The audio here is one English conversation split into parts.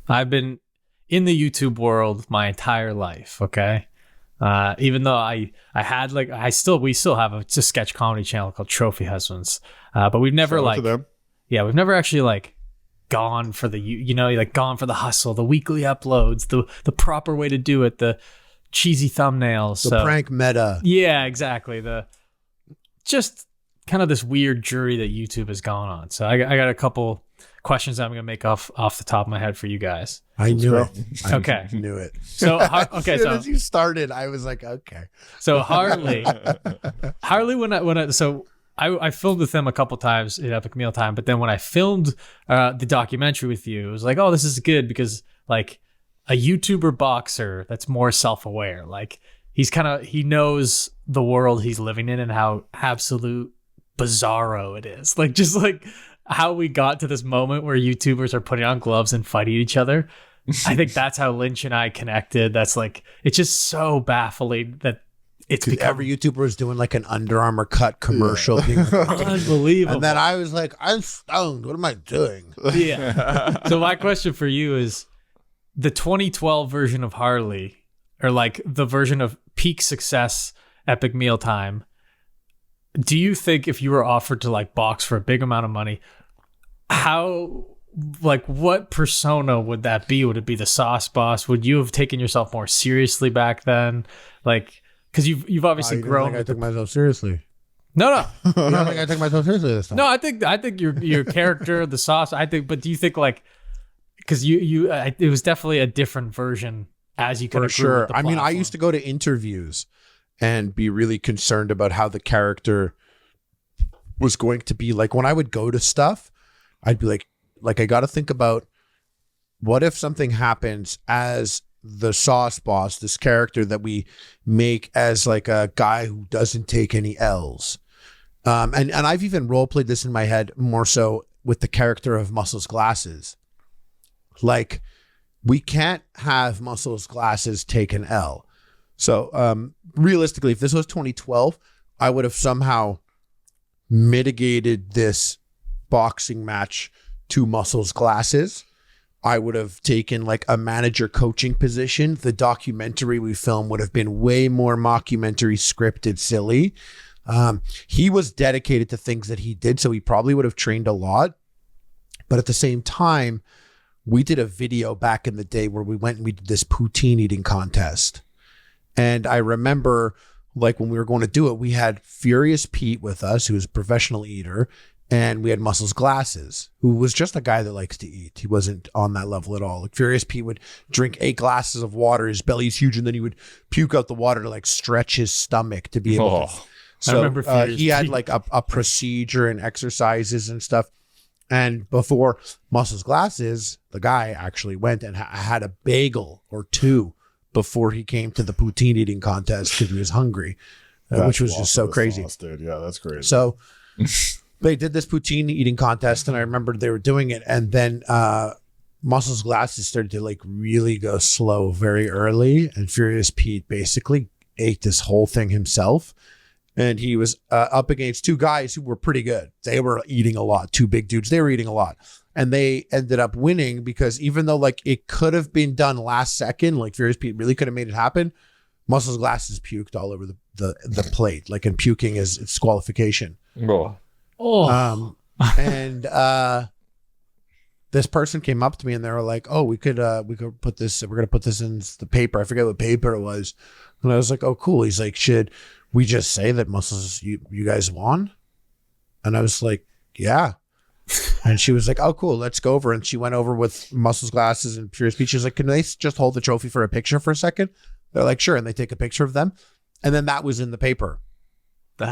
I've been in the YouTube world my entire life. Okay. Even though we still have a sketch comedy channel called Trophy Husbands. But we've never we've never actually gone for gone for the hustle, the weekly uploads, the proper way to do it, the cheesy thumbnails, the prank meta. Yeah, exactly. Just kind of this weird jury that YouTube has gone on. So I got a couple questions that I'm gonna make off the top of my head for you guys. I knew it. Okay, I knew it. So as soon as you started, I was like, okay. So Harley, I filmed with him a couple times at Epic Mealtime, but then when I filmed the documentary with you, it was like, oh, this is good because like a YouTuber boxer that's more self-aware, like he knows the world he's living in and how absolute bizarro it is. Like just like how we got to this moment where YouTubers are putting on gloves and fighting each other. I think that's how Lynch and I connected. That's like, it's just so baffling that it's become... every YouTuber is doing like an Under Armour cut commercial. Yeah. Unbelievable. And then I was like, I'm stoned. What am I doing? Yeah. So my question for you is the 2012 version of Harley, or like the version of peak success Epic Mealtime. Do you think if you were offered to like box for a big amount of money, what persona would that be? Would it be the sauce boss? Would you have taken yourself more seriously back then? Like, because you've obviously grown. I took myself seriously. No. You don't think I took myself seriously this time? No, I think your character, the sauce. But do you think like, because it was definitely a different version as you kind of grew with the platform. I used to go to interviews and be really concerned about how the character was going to be. Like when I would go to stuff, I'd be like I got to think about what if something happens as the sauce boss, this character that we make as like a guy who doesn't take any L's. And I've even role played this in my head more so with the character of Muscles Glasses. Like we can't have Muscles Glasses take an L. So realistically, if this was 2012, I would have somehow mitigated this boxing match to Muscles Glasses. I would have taken like a manager coaching position. The documentary we filmed would have been way more mockumentary, scripted, silly. He was dedicated to things that he did, so he probably would have trained a lot. But at the same time, we did a video back in the day where we went and we did this poutine eating contest. And I remember like when we were going to do it, we had Furious Pete with us, who was a professional eater, and we had Muscles Glasses, who was just a guy that likes to eat. He wasn't on that level at all. Like Furious Pete would drink 8 glasses of water. His belly's huge, and then he would puke out the water to like stretch his stomach to be able to. So I remember he had like a procedure and exercises and stuff. And before Muscles Glasses, the guy actually went and had a bagel or 2 before he came to the poutine eating contest because he was hungry, which was just so crazy. Sauce, dude. Yeah, that's crazy. So they did this poutine eating contest, and I remember they were doing it, and then Muscles Glasses started to like really go slow very early, and Furious Pete basically ate this whole thing himself. And he was up against 2 guys who were pretty good. They were eating a lot. 2 big dudes. They were eating a lot. And they ended up winning because even though like it could have been done last second, like Furious Pete really could have made it happen, Muscles Glasses puked all over the plate. Like, and puking is disqualification. And this person came up to me and they were like, oh, we could put this, we're going to put this in the paper. I forget what paper it was. And I was like, oh, cool. He's like, should we just say that Muscles, you guys won? And I was like, yeah. And she was like, oh, cool, let's go over. And she went over with Muscles Glasses and Furious Pete. She was like, can they just hold the trophy for a picture for a second? They're like, sure. And they take a picture of them. And then that was in the paper.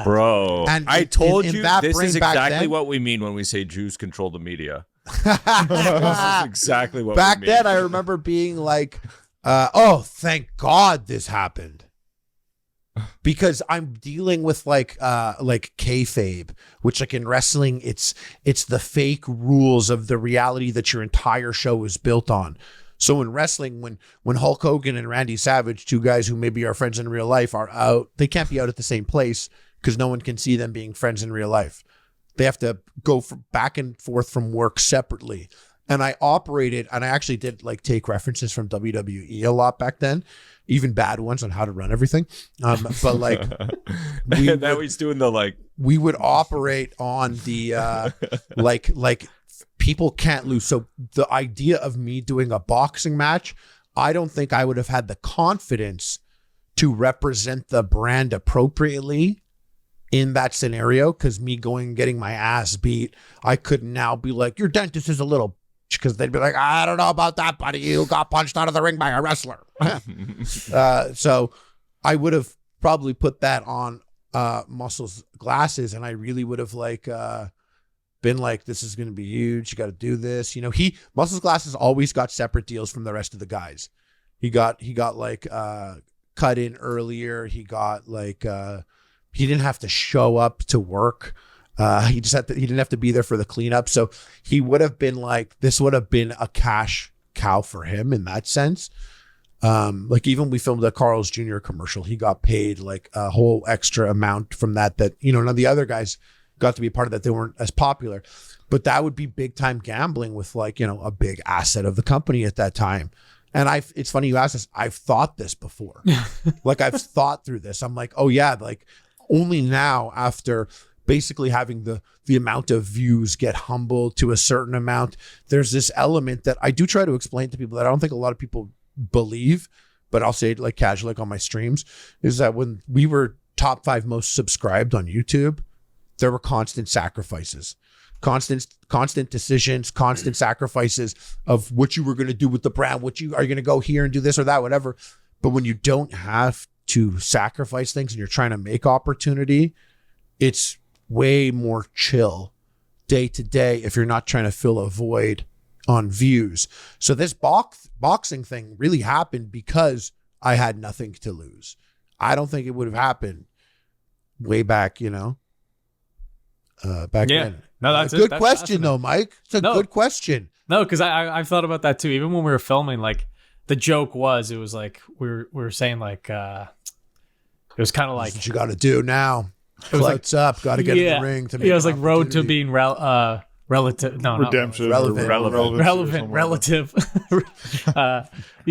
Bro, and I told you that this is exactly then, what we mean when we say Jews control the media. This is exactly what back we mean. then I remember being like, oh, thank God this happened. Because I'm dealing with like kayfabe, which like in wrestling, it's the fake rules of the reality that your entire show is built on. So in wrestling, when Hulk Hogan and Randy Savage, 2 guys who maybe are friends in real life, are out, they can't be out at the same place because no one can see them being friends in real life. They have to go back and forth from work separately. and I operated, and I actually did like take references from WWE a lot back then, even bad ones on how to run everything. But like, he's doing the like. We would operate on the like people can't lose. So the idea of me doing a boxing match, I don't think I would have had the confidence to represent the brand appropriately in that scenario, because me going and getting my ass beat, I could now be like, your dentist is a little, because they'd be like, I don't know about that, buddy. You got punched out of the ring by a wrestler. So I would have probably put that on Muscle's glasses, and I really would have like been like, this is going to be huge. You got to do this. You know, Muscle's glasses always got separate deals from the rest of the guys. He got like cut in earlier. He got like he didn't have to show up to work. He didn't have to be there for the cleanup. So he would have been like, this would have been a cash cow for him in that sense. Like even we filmed a Carl's Jr. commercial. He got paid like a whole extra amount from that, you know, none of the other guys got to be a part of that. They weren't as popular, but that would be big time gambling with like, you know, a big asset of the company at that time. And it's funny you asked this. I've thought this before. Like I've thought through this. I'm like, oh yeah, like only now after basically having the amount of views get humbled to a certain amount, there's this element that I do try to explain to people that I don't think a lot of people believe, but I'll say it like casually, like on my streams, is that when we were top 5 most subscribed on YouTube, there were constant sacrifices, constant decisions, constant sacrifices of what you were going to do with the brand, are you going to go here and do this or that, whatever. But when you don't have to sacrifice things and you're trying to make opportunity, it's way more chill day to day if you're not trying to fill a void on views. So this boxing thing really happened because I had nothing to lose. I don't think it would have happened way back, you know, back then. No, that's good question though, Mike. It's a good question. No, because I've thought about that too. Even when we were filming, like the joke was, it was like we were saying like it was kind of like, what you got to do now. Clouts like, up. Got to get in the ring to make. It was like road to being relative. No, redemption. Relevant. Relative.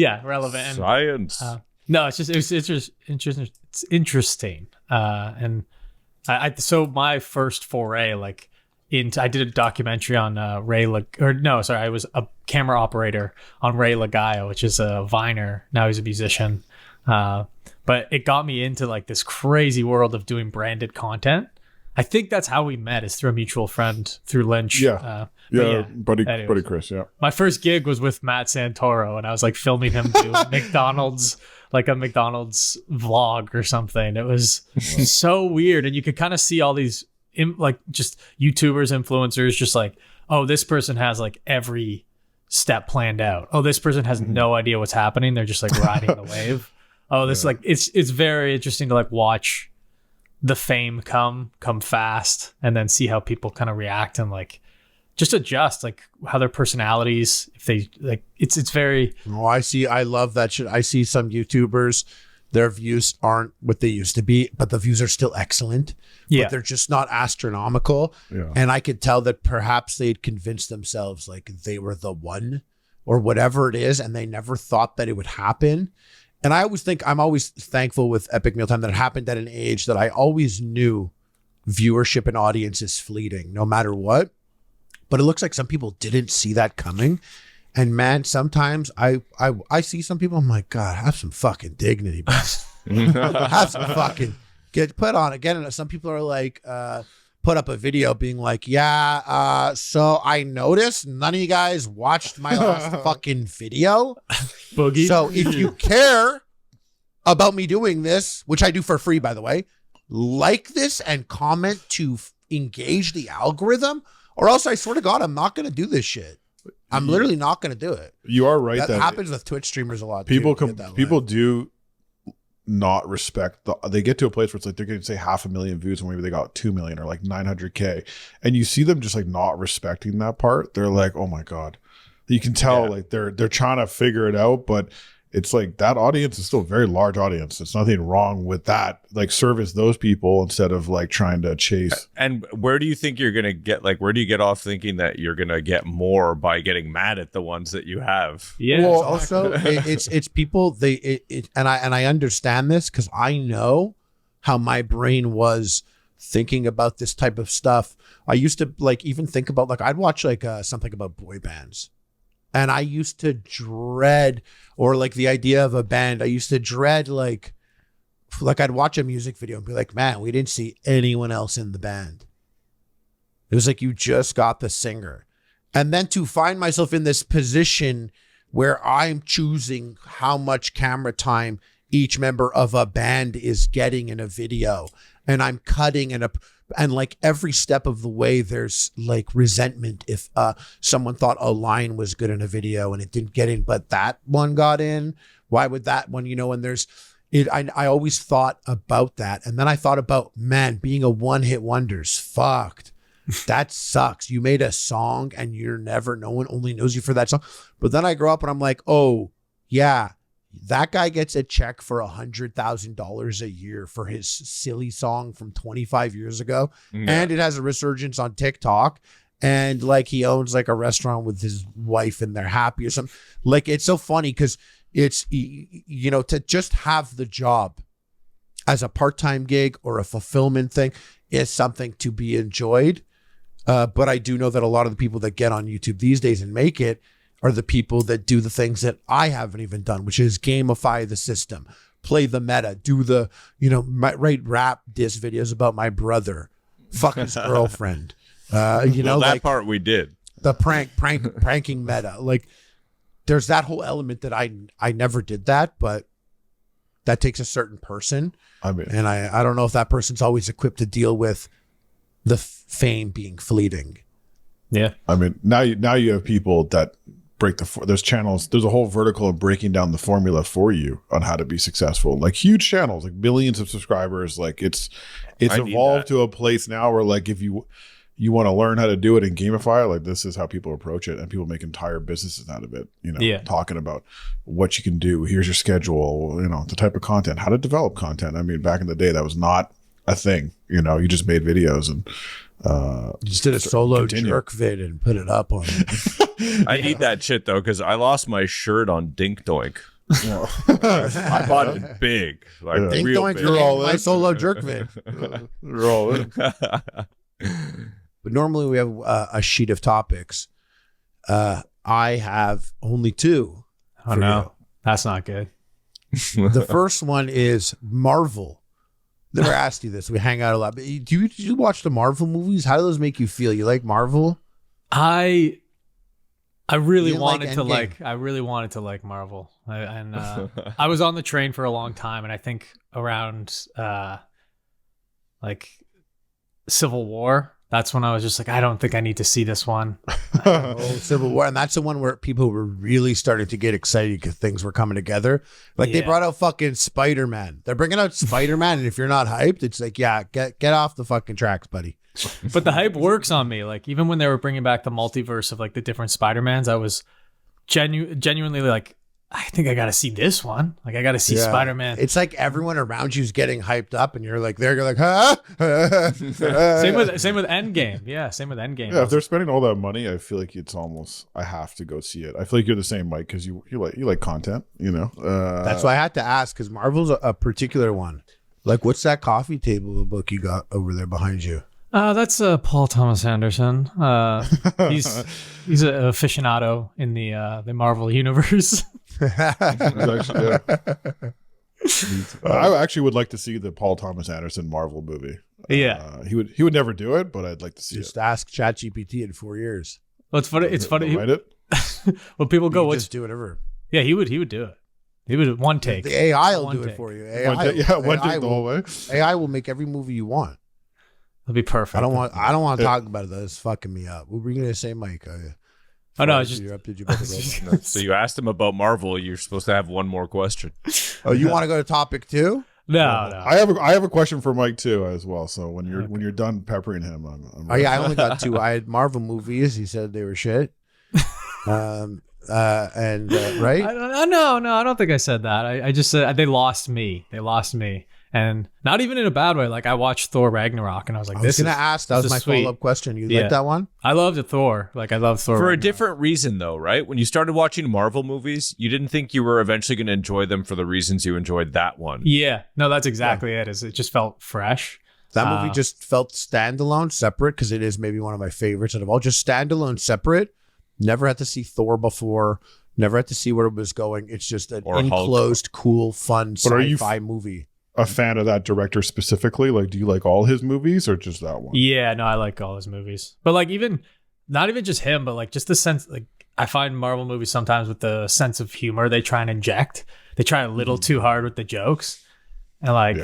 Relevant. And, science. No, it's just interesting. It's interesting. And so my first foray, like I did a documentary on I was a camera operator on Ray Lagayo, which is a Viner. Now he's a musician. But it got me into like this crazy world of doing branded content. I think that's how we met, is through a mutual friend through Lynch. Buddy Chris. Yeah. My first gig was with Matt Santoro, and I was like filming him do McDonald's, like a McDonald's vlog or something. It was so weird, and you could kind of see all these like just YouTubers, influencers, just like, oh, this person has like every step planned out. Oh, this person has no idea what's happening. They're just like riding the wave. Oh, this like it's very interesting to like watch the fame come fast and then see how people kind of react and like just adjust, like how their personalities, if they like, it's very. Oh, I love that shit. I see some YouTubers, their views aren't what they used to be, but the views are still excellent. Yeah. But they're just not astronomical. Yeah. And I could tell that perhaps they'd convinced themselves like they were the one or whatever it is, and they never thought that it would happen. And I always think, I'm always thankful with Epic Mealtime that it happened at an age that I always knew viewership and audience is fleeting no matter what. But it looks like some people didn't see that coming. And man, sometimes I see some people, I'm like, God, have some fucking dignity, bro. Have some fucking, get put on again. And some people are like, put up a video being like, so I noticed none of you guys watched my last fucking video. Boogie. So if you care about me doing this, which I do for free, by the way, like this and comment to engage the algorithm, or else I swear to God, I'm not going to do this shit. I'm literally not going to do it. You are right. That happens with Twitch streamers a lot. People do not respect they get to a place where it's like they're going to say 500,000 views and maybe they got 2 million or like 900K, and you see them just like not respecting that part. They're like, oh my God, you can tell like they're trying to figure it out, but it's like that audience is still a very large audience. There's nothing wrong with that. Like service those people instead of like trying to chase. And where do you think you're gonna get? Like, where do you get off thinking that you're gonna get more by getting mad at the ones that you have? Yeah. Well, also it's people and I understand this because I know how my brain was thinking about this type of stuff. I used to like even think about like I'd watch like something about boy bands. And I used to dread, or like the idea of a band, I used to dread like I'd watch a music video and be like, man, we didn't see anyone else in the band. It was like you just got the singer. And then to find myself in this position where I'm choosing how much camera time each member of a band is getting in a video, and I'm cutting and like every step of the way, there's like resentment if someone thought a line was good in a video and it didn't get in, but that one got in. Why would that one, and there's it. I always thought about that. And then I thought about, man, being a one-hit wonder's fucked. That sucks. You made a song and no one only knows you for that song. But then I grow up and I'm like, oh yeah, that guy gets a check for $100,000 a year for his silly song from 25 years ago. Yeah. And it has a resurgence on TikTok. And like he owns like a restaurant with his wife and they're happy or something. Like it's so funny because it's, to just have the job as a part-time gig or a fulfillment thing is something to be enjoyed. But I do know that a lot of the people that get on YouTube these days and make it are the people that do the things that I haven't even done, which is gamify the system, play the meta, do the, write rap diss videos about my brother, fuck his girlfriend. Well, that like part we did. The pranking meta. Like there's that whole element that I never did that, but that takes a certain person. I mean, and I don't know if that person's always equipped to deal with the fame being fleeting. Yeah. I mean, now you have people that there's channels, there's a whole vertical of breaking down the formula for you on how to be successful, like huge channels, like millions of subscribers. Like it's evolved to a place now where like if you want to learn how to do it and gamify it, like this is how people approach it, and people make entire businesses out of it, talking about what you can do. Here's your schedule, the type of content, how to develop content. I mean, back in the day that was not a thing, you just made videos and just did a solo jerk vid and put it up on I need that shit though, because I lost my shirt on Dink Doink. I bought it big, like Dink real Doink. big. You're all my solo jerk vid. You're all in. But normally we have a sheet of topics. I have only two. Oh no, that's not good. The first one is Marvel. Never asked you this. We hang out a lot. But do you watch the Marvel movies? How do those make you feel? You like Marvel? I really wanted to like. I really wanted to like Marvel, I was on the train for a long time, and I think around like Civil War. That's when I was just like, I don't think I need to see this one. Civil War, and that's the one where people were really starting to get excited because things were coming together. Like they brought out fucking Spider-Man. They're bringing out Spider-Man, and if you're not hyped, it's like, yeah, get off the fucking tracks, buddy. But the hype works on me. Like even when they were bringing back the multiverse of like the different Spider-Mans, I was genuinely like, I think I got to see this one. Like I got to see Spider-Man. It's like everyone around you's getting hyped up, and you're like, you're like, huh? Same with Endgame. Yeah, same with Endgame. Yeah, if they're spending all that money, I feel like it's almost I have to go see it. I feel like you're the same, Mike, because you like content. That's why I had to ask, because Marvel's a particular one. Like, what's that coffee table book you got over there behind you? That's Paul Thomas Anderson. He's an aficionado in the Marvel universe. I actually would like to see the Paul Thomas Anderson Marvel movie. Yeah, he would never do it, but I'd like to see Just it. ask ChatGPT in 4 years. Well, it's funny. It's funny. Write it. When people go, just do whatever. Yeah, he would do it. He would one take. The AI will do take. it for you. One take the whole way. AI will make every movie you want. It'll be perfect. I don't want to talk about it though. It's fucking me up. What were you gonna say, Mike? Oh no, it's just interrupted you. So you asked him about Marvel. You're supposed to have one more question. Oh, you want to go to topic 2? No. I have a question for Mike too as well. So when you're done peppering him, I'm oh yeah, I only got 2. I had Marvel movies. He said they were shit. Right? No, I don't think I said that. I just said they lost me. They lost me. And not even in a bad way. Like I watched Thor Ragnarok and I was like, I was going to ask, that was my follow-up question. You like that one? I loved Thor. Like I love Thor. For Ragnarok. a different reason though, right? When you started watching Marvel movies, you didn't think you were eventually going to enjoy them for the reasons you enjoyed that one. Yeah. No, that's exactly it. It just felt fresh. That movie just felt standalone, separate, because it is maybe one of my favorites out of all. Just standalone, separate. Never had to see Thor before. Never had to see where it was going. It's just an enclosed, cool, fun sci-fi movie. A fan of that director specifically? Like, do you like all his movies or just that one? Yeah, no, I like all his movies. But like not even just him, but like just the sense, like I find Marvel movies sometimes with the sense of humor they try and inject. They try a little too hard with the jokes. And like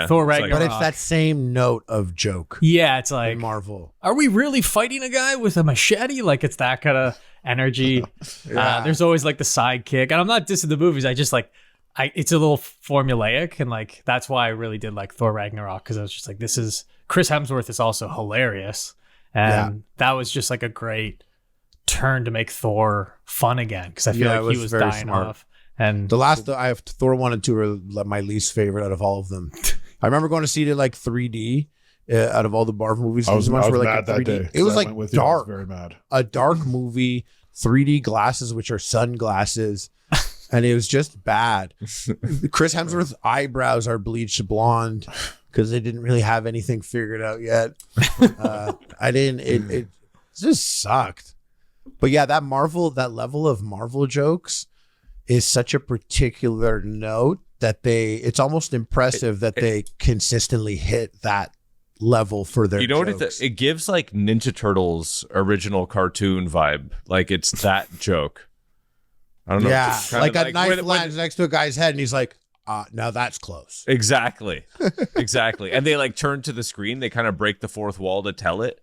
Thor Ragnarok. But it's that same note of joke. Yeah, it's like Marvel. Are we really fighting a guy with a machete? Like it's that kind of energy. There's always like the sidekick. And I'm not dissing the movies. I just like it's a little formulaic, and like that's why I really did like Thor Ragnarok, because I was just like, this is Chris Hemsworth is also hilarious, and that was just like a great turn to make Thor fun again, because I feel like he was dying off. And the last I have Thor 1 and 2 are my least favorite out of all of them. I remember going to see it in like 3D out of all the Marvel movies. I was mad like that day. It was like dark, very mad. A dark movie, 3D glasses, which are sunglasses. And it was just bad. Chris Hemsworth's eyebrows are bleached blonde because they didn't really have anything figured out yet. It just sucked. But yeah, that level of Marvel jokes is such a particular note that it's almost impressive that they consistently hit that level for their jokes. What it gives like Ninja Turtles original cartoon vibe. Like it's that joke. I don't know. Yeah, like a knife lands next to a guy's head and he's like, now that's close. Exactly. Exactly. And they like turn to the screen. They kind of break the fourth wall to tell it.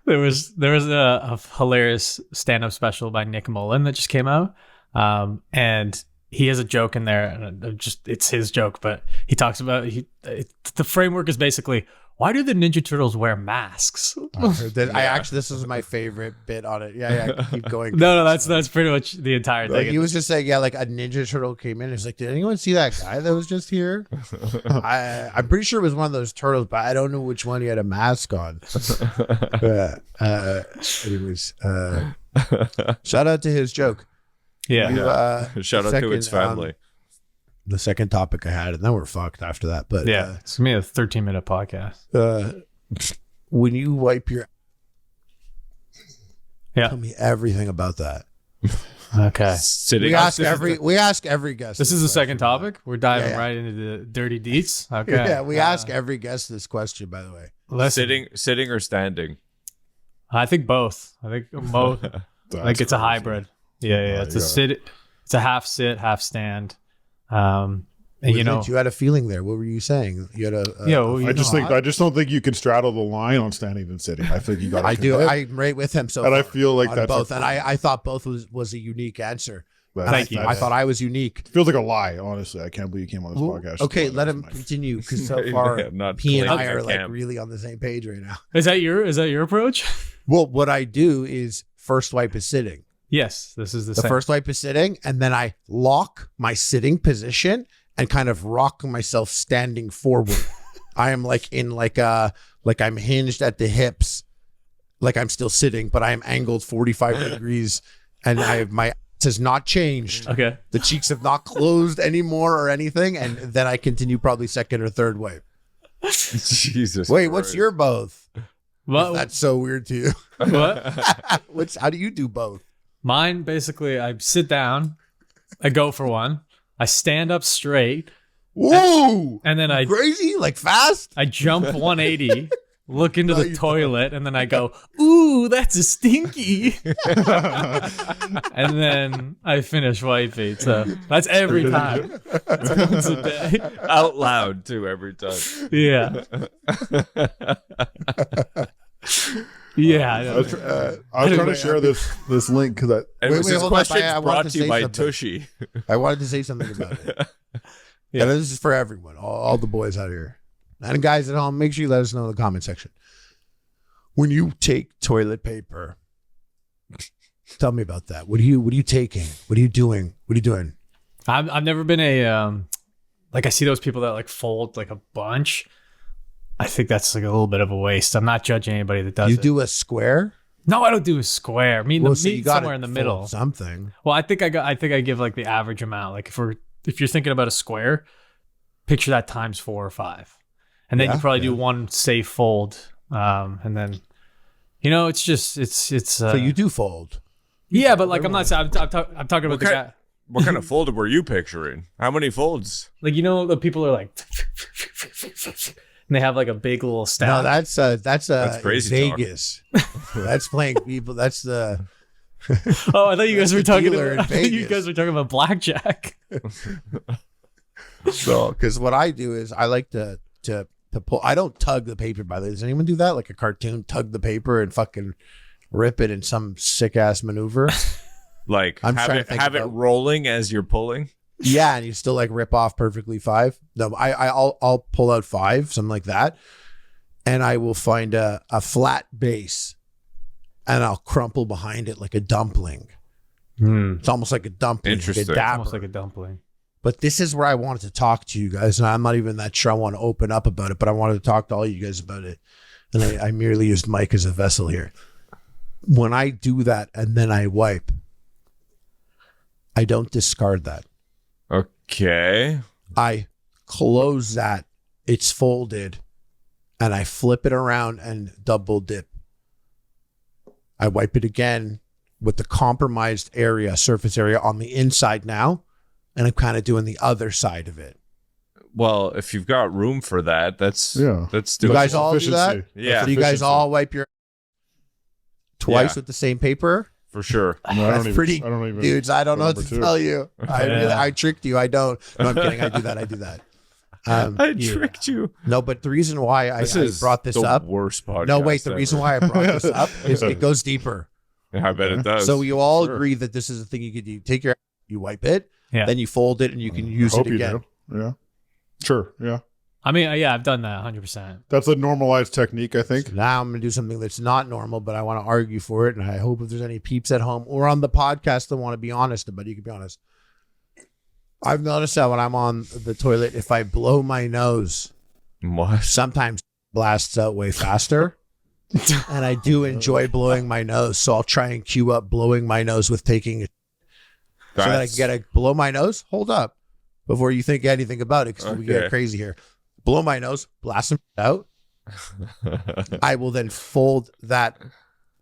There was a hilarious stand-up special by Nick Mullen that just came out. And he has a joke in there, and it's his joke, but he talks about the framework is basically, why do the Ninja Turtles wear masks? This is my favorite bit on it. Yeah, keep going. No, that's pretty much the entire thing. He was just saying, like a Ninja Turtle came in. He's like, did anyone see that guy that was just here? I'm pretty sure it was one of those turtles, but I don't know which one he had a mask on. Anyways, shout out to his joke. Yeah. Shout out to its family. The second topic I had, and then we're fucked after that. But it's gonna be a 13-minute podcast. When you wipe your, tell me everything about that. Okay. We ask every guest. This is the second topic. We're diving right into the dirty deets. Okay. Yeah, we ask every guest this question. By the way, sitting or standing. I think both. I think both. Like it's a hybrid. Yeah. It's a half sit, half stand. And you had a feeling there. What were you saying? You had I just don't think you can straddle the line on standing and sitting. I think you got. I do. I'm right with him. So and I feel like that's both. And I thought both was a unique answer. Thank you. I thought I was unique. It feels like a lie. Honestly, I can't believe you came on this podcast. Okay, let him continue, because so far he and I are like really on the same page right now. Is that your approach? Well, what I do is first wipe is sitting. Yes, this is the same. First wipe is sitting, and then I lock my sitting position and kind of rock myself standing forward. I am like I'm hinged at the hips, like I'm still sitting, but I am angled 45 degrees, and my ass has not changed. Okay, the cheeks have not closed anymore or anything, and then I continue probably second or third wipe. Jesus. Wait, Christ. what's your both? What? That's so weird to you. What? How do you do both? Mine, basically, I sit down, I go for one, I stand up straight. Whoa! And then crazy? Like fast? I jump 180, look into the toilet, and then I go, ooh, that's a stinky. And then I finish wiping. So that's every time. That's once a day. Out loud, too, every time. Yeah. Yeah, I was trying to share this link because this question is brought to you by Tushy. I wanted to say something about it. Yeah, this is for everyone, all the boys out here, and guys at home. Make sure you let us know in the comment section. When you take toilet paper Tell me about that. What are you taking? What are you doing? I've never been like I see those people that like fold like a bunch. I think that's like a little bit of a waste. I'm not judging anybody that does it. You do a square? No, I don't do a square. I mean, So you somewhere in the middle. Something. Well, I think I give like the average amount. Like if you're thinking about a square, picture that times 4 or 5, and then you probably do one safe fold, and then it's. So you do fold. Yeah, but like I'm not. I'm talking about the guy. What kind of fold were you picturing? How many folds? Like the people are like, and they have like a big little stack. No, that's crazy Vegas. That's playing people. That's the. Oh, I thought you guys were talking. dealer in I thought you Vegas. guys were talking about blackjack. So, because what I do is I like to pull. I don't tug the paper. By the way, does anyone do that? Like a cartoon, tug the paper and fucking rip it in some sick ass maneuver. Like have it rolling as you're pulling. Yeah, and you still like rip off perfectly 5. No, I'll pull out 5, something like that, and I will find a flat base, and I'll crumple behind it like a dumpling. It's almost like a dumpling. Interesting. Like a dapper. Almost like a dumpling. But this is where I wanted to talk to you guys, and I'm not even that sure I want to open up about it, but I wanted to talk to all you guys about it, and I merely used Mike as a vessel here. When I do that and then I wipe, I don't discard that. Okay. I close that, it's folded, and I flip it around and double dip. I wipe it again with the compromised surface area on the inside now, and I'm kind of doing the other side of it. Well, if you've got room for that, that's You guys all do that? Yeah. So you guys all wipe your twice with the same paper? For sure. No, That's pretty, dudes. I don't know what to Number 2. tell you. I tricked you. I don't. No, I'm kidding. I do that. I tricked you. No, but the reason why I brought this the up. Worst podcast. No, wait. The ever. reason why I brought this up is it goes deeper. Yeah, I bet it does. So you all agree that this is a thing you could do. You wipe it, then you fold it, and you can use it again. Yeah. Sure. Yeah. I mean, yeah, I've done that 100%. That's a normalized technique, I think. So now I'm going to do something that's not normal, but I want to argue for it. And I hope if there's any peeps at home or on the podcast that want to be honest about it, you can be honest. I've noticed that when I'm on the toilet, if I blow my nose, sometimes it blasts out way faster. And I do enjoy blowing my nose. So I'll try and cue up blowing my nose with taking it. So that I can get a blow my nose. Hold up before you think anything about it, because we get crazy here. Blow my nose, blast them out. I will then fold that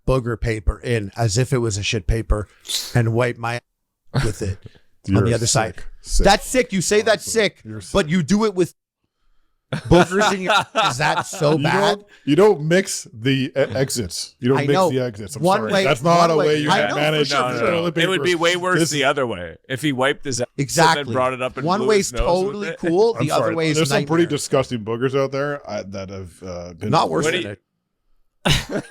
booger paper in as if it was a shit paper and wipe my with it on the other side. Sick. That's sick. You say that's sick, but you do it with boogers in your. Is that so bad? You don't mix the exits. You don't mix the exits. I'm sorry. Way, that's not a way you can manage. No. It would be way worse the other way. If he wiped his exits and then brought it up and one blew way's his nose totally with it. cool. The other way is There's some pretty nightmare. disgusting boogers out there that have been not worse than it.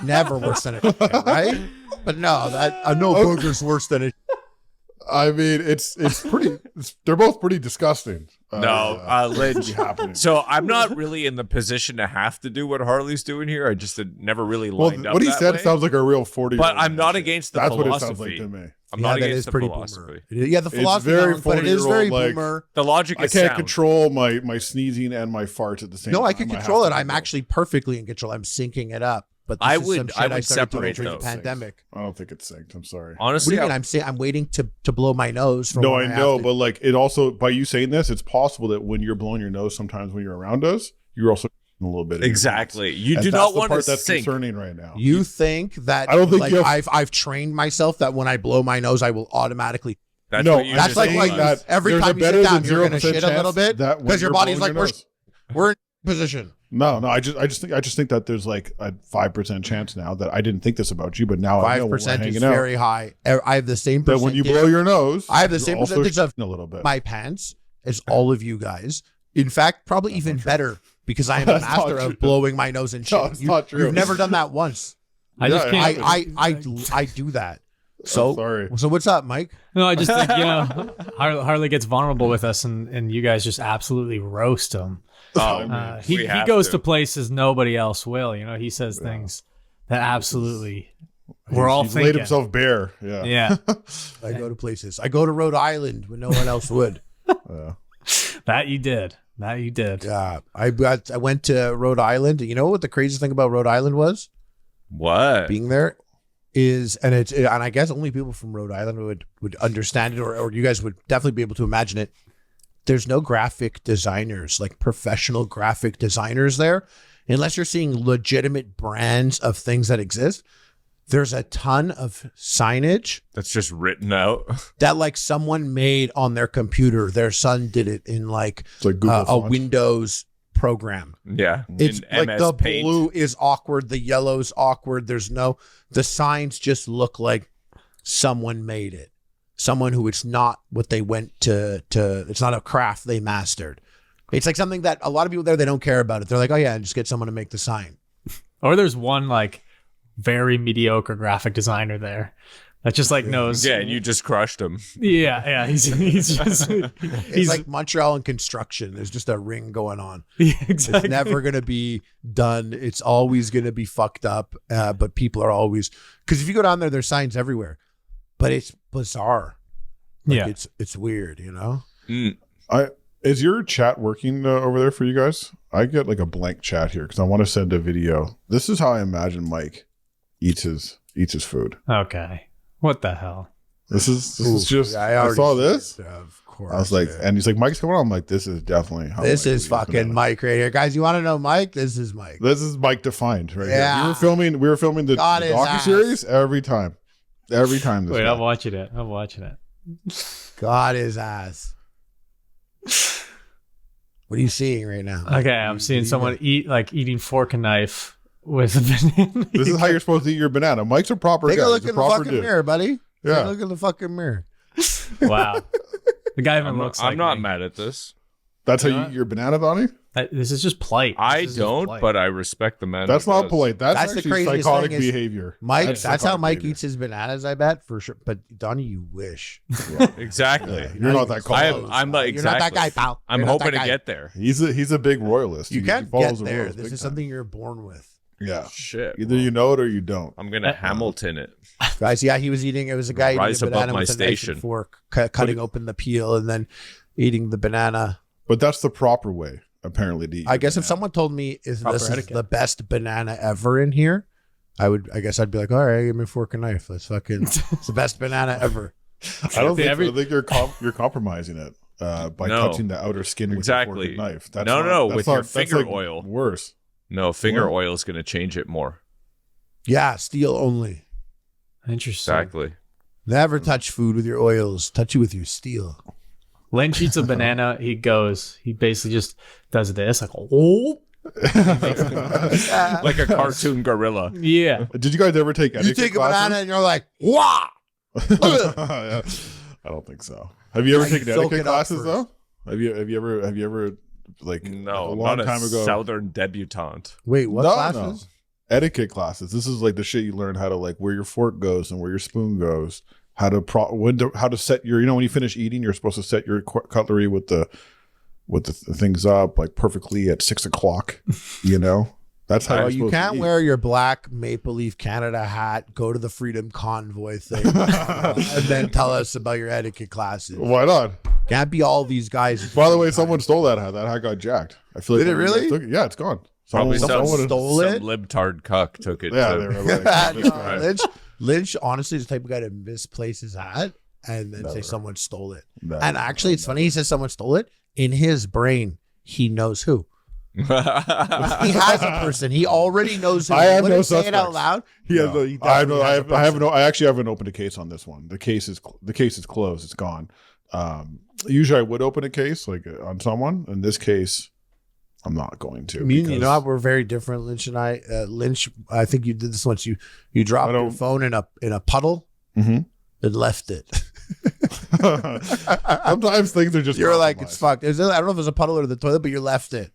Never worse than it, right? But no, no booger's worse than it. I mean, it's pretty. They're both pretty disgusting. Lynch. So I'm not really in the position to have to do what Harley's doing here. I just had never really lined up. What he that said way. sounds like a real 40. But I'm not against the That's philosophy. what it sounds like to me. I'm not against the philosophy. Yeah, the philosophy, very but it is very 40-year-old, boomer. The logic I is can't sound. control my sneezing and my farts at the same time. No, I can control it. I'm actually perfectly in control. I'm syncing it up. But this I is some would shit started doing separate during those the pandemic. I don't think it's synced. I'm sorry. Honestly, What do you mean? I'm waiting to blow my nose. No, I know, but like it also by you saying this, it's possible that when you're blowing your nose, sometimes when you're around us, you're also a little bit exactly. You and do that's not the want part to that's sink. concerning right now. You think that? I don't think like, you have- I've trained myself that when I blow my nose, I will automatically. That's No, what you That's just like realized. that. Every there's time a you sit better down, than you're gonna 0% shit a little bit that when because your you're body's blowing like your we're in position. No, I just think that there's like a 5% chance now that I didn't think this about you, but now I know when we're 5% is hanging out. very high. I have the same That percentage. when you blow your nose, I have the you're same also percentage of shitting a little bit. my pants as all of you guys. In fact, probably even better because I am a That's not master true. of blowing my nose and shit. No, it's not true. You've never done that once. I just can't. I do that. So sorry. So what's up, Mike? No, I just think Harley gets vulnerable with us, and you guys just absolutely roast him. He goes to places nobody else will. He says things that absolutely We're all He's thinking. laid himself bare. Yeah. Yeah. I go to places. I go to Rhode Island when no one else would. That you did. Yeah, I went to Rhode Island. You know what the craziest thing about Rhode Island was? What? Being there is, and I guess only people from Rhode Island would understand it, or you guys would definitely be able to imagine it. There's no graphic designers, like professional graphic designers there, unless you're seeing legitimate brands of things that exist. There's a ton of signage That's just written out. that like someone made on their computer. Their son did it in like, It's like Google a font. Windows program. Yeah. It's in like MS the Paint. blue is awkward, the yellow's awkward. The signs just look like someone made it. Someone who it's not what they went to it's not a craft they mastered. It's like something that a lot of people there, they don't care about it. They're like, oh yeah, just get someone to make the sign. Or there's one like very mediocre graphic designer there that just like knows. Yeah, and you just crushed him. Yeah. He's just It's like Montreal in construction. There's just a ring going on. yeah, exactly. It's never going to be done. It's always going to be fucked up. But people are always, because if you go down there, there's signs everywhere, but it's bizarre. Like Yeah. It's weird, you know? Mm. Is your chat working over there for you guys? I get like a blank chat here because I want to send a video. This is how I imagine Mike eats his food. Okay. What the hell? This is just. Yeah, I already saw see this. it. Of course. I was like, yeah. and he's like, Mike's coming on. I'm like, this is definitely how This Mike is eats fucking banana. Mike right here. Guys, you want to know Mike? This is Mike. This is Mike defined right Yeah. here. We were filming the God his docuseries every time. Every time. This Wait, guy. I'm watching it. God his ass. What are you seeing right now? Okay, I'm seeing someone eating fork and knife with a banana. This is how you're supposed to eat your banana. Mike's a proper Take guy. a look He's in the proper fucking dude. mirror, buddy. Yeah. Take a look in the fucking mirror. Wow. The guy even looks like I'm not me. mad at this. That's how You know you what? eat your banana, Donnie? This is just polite. I This is just don't, polite. but I respect the man. That's who not does. polite. That's That's the actually craziest psychotic thing is behavior. Mike, that's how psychotic Mike behavior. eats his bananas, I bet, for sure. But Donnie, you wish. Exactly. You're not that I close. am. I'm like You're not that exactly. guy, pal. I'm You're not hoping that to guy. get there. He's a big royalist. You He can't follows get the there. rules This big is time. something you're born with. Yeah. Shit. Either you know it or you don't. I'm gonna Hamilton it. Guys, yeah, he was eating. It was a guy Rise eating a above banana my with a knife station. and fork, cutting open the peel and then eating the banana. But that's the proper way, apparently, to eat. I your guess if banana. someone told me this Proper is etiquette. the best banana ever in here, I guess I'd be like, all right, give me a fork and knife. Let's fucking, it's the best banana ever. I don't think, Every- I think you're compromising it by No. touching the outer skin with Exactly. a fork and knife. That's No, not- no, that's with not- your that's finger like oil. Worse. No, finger What? oil is gonna change it more. Yeah, steel only. Interesting. Exactly. Never touch food with your oils. Touch it with your steel. Lynch eats a banana. He basically just does this like, oh Like a cartoon gorilla. yeah. Did you guys ever take You etiquette take a classes? banana and you're like, wow. Yeah. I don't think so. Have you ever Yeah, you taken soak etiquette it up classes first. though? Have you ever like No, a long not time a ago? southern debutante. Wait, what No, classes? Etiquette classes. This is like the shit you learn how to like where your fork goes and where your spoon goes. How to set your when you finish eating, you're supposed to set your cutlery with the things up like perfectly at 6 o'clock. That's how Oh, you're you supposed can't to eat. wear your black Maple Leaf Canada hat, go to the Freedom Convoy thing, and then tell us about your etiquette classes. Why not? Can't be all these guys. By the way, someone stole that hat. That hat got jacked. I feel like Did it really? took it. Yeah, it's gone. Probably someone some stole it? libtard cuck took it. Yeah, to- they were like, No, Lynch, honestly, is the type of guy to misplace his hat and then say someone stole it. And actually, it's funny. He says someone stole it. In his brain, he knows who. He has a person. He already knows who. I have Wouldn't no say it out suspects. loud. I actually haven't opened a case on this one. The case is closed. It's gone. Usually I would open a case like on someone. In this case, I'm not going to. You because- know, we're very different, Lynch and I. Lynch, I think you did this once. You dropped your phone in a puddle Mhm. and left it. Sometimes things are just. You're like, it's compromised. fucked. I don't know if it was a puddle or the toilet, but you left it.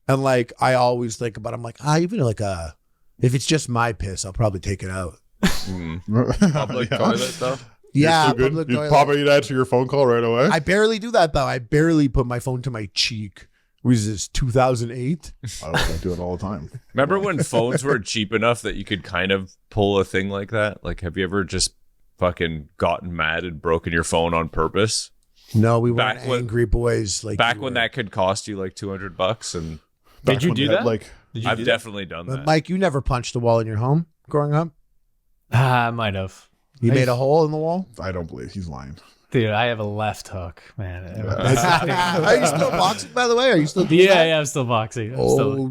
And like, I always think about, I'm like, even like if it's just my piss, I'll probably take it out. Public Yeah. toilet though. You're Yeah, so good. public You toilet. pop it, you'd answer your phone call right away. I barely do that though. I barely put my phone to my cheek Was this 2008? I do it all the time. Remember when phones were cheap enough that you could kind of pull a thing like that? Like, have you ever just fucking gotten mad and broken your phone on purpose? No, we weren't angry boys. Like back when that could cost you like $200. And did you do that? I've definitely done that. Mike, you never punched a wall in your home growing up? I might have. You made a hole in the wall? I don't believe he's lying. Dude, I have a left hook, man. Are you still boxing, by the way? Are you still doing that? Yeah, I'm still boxing.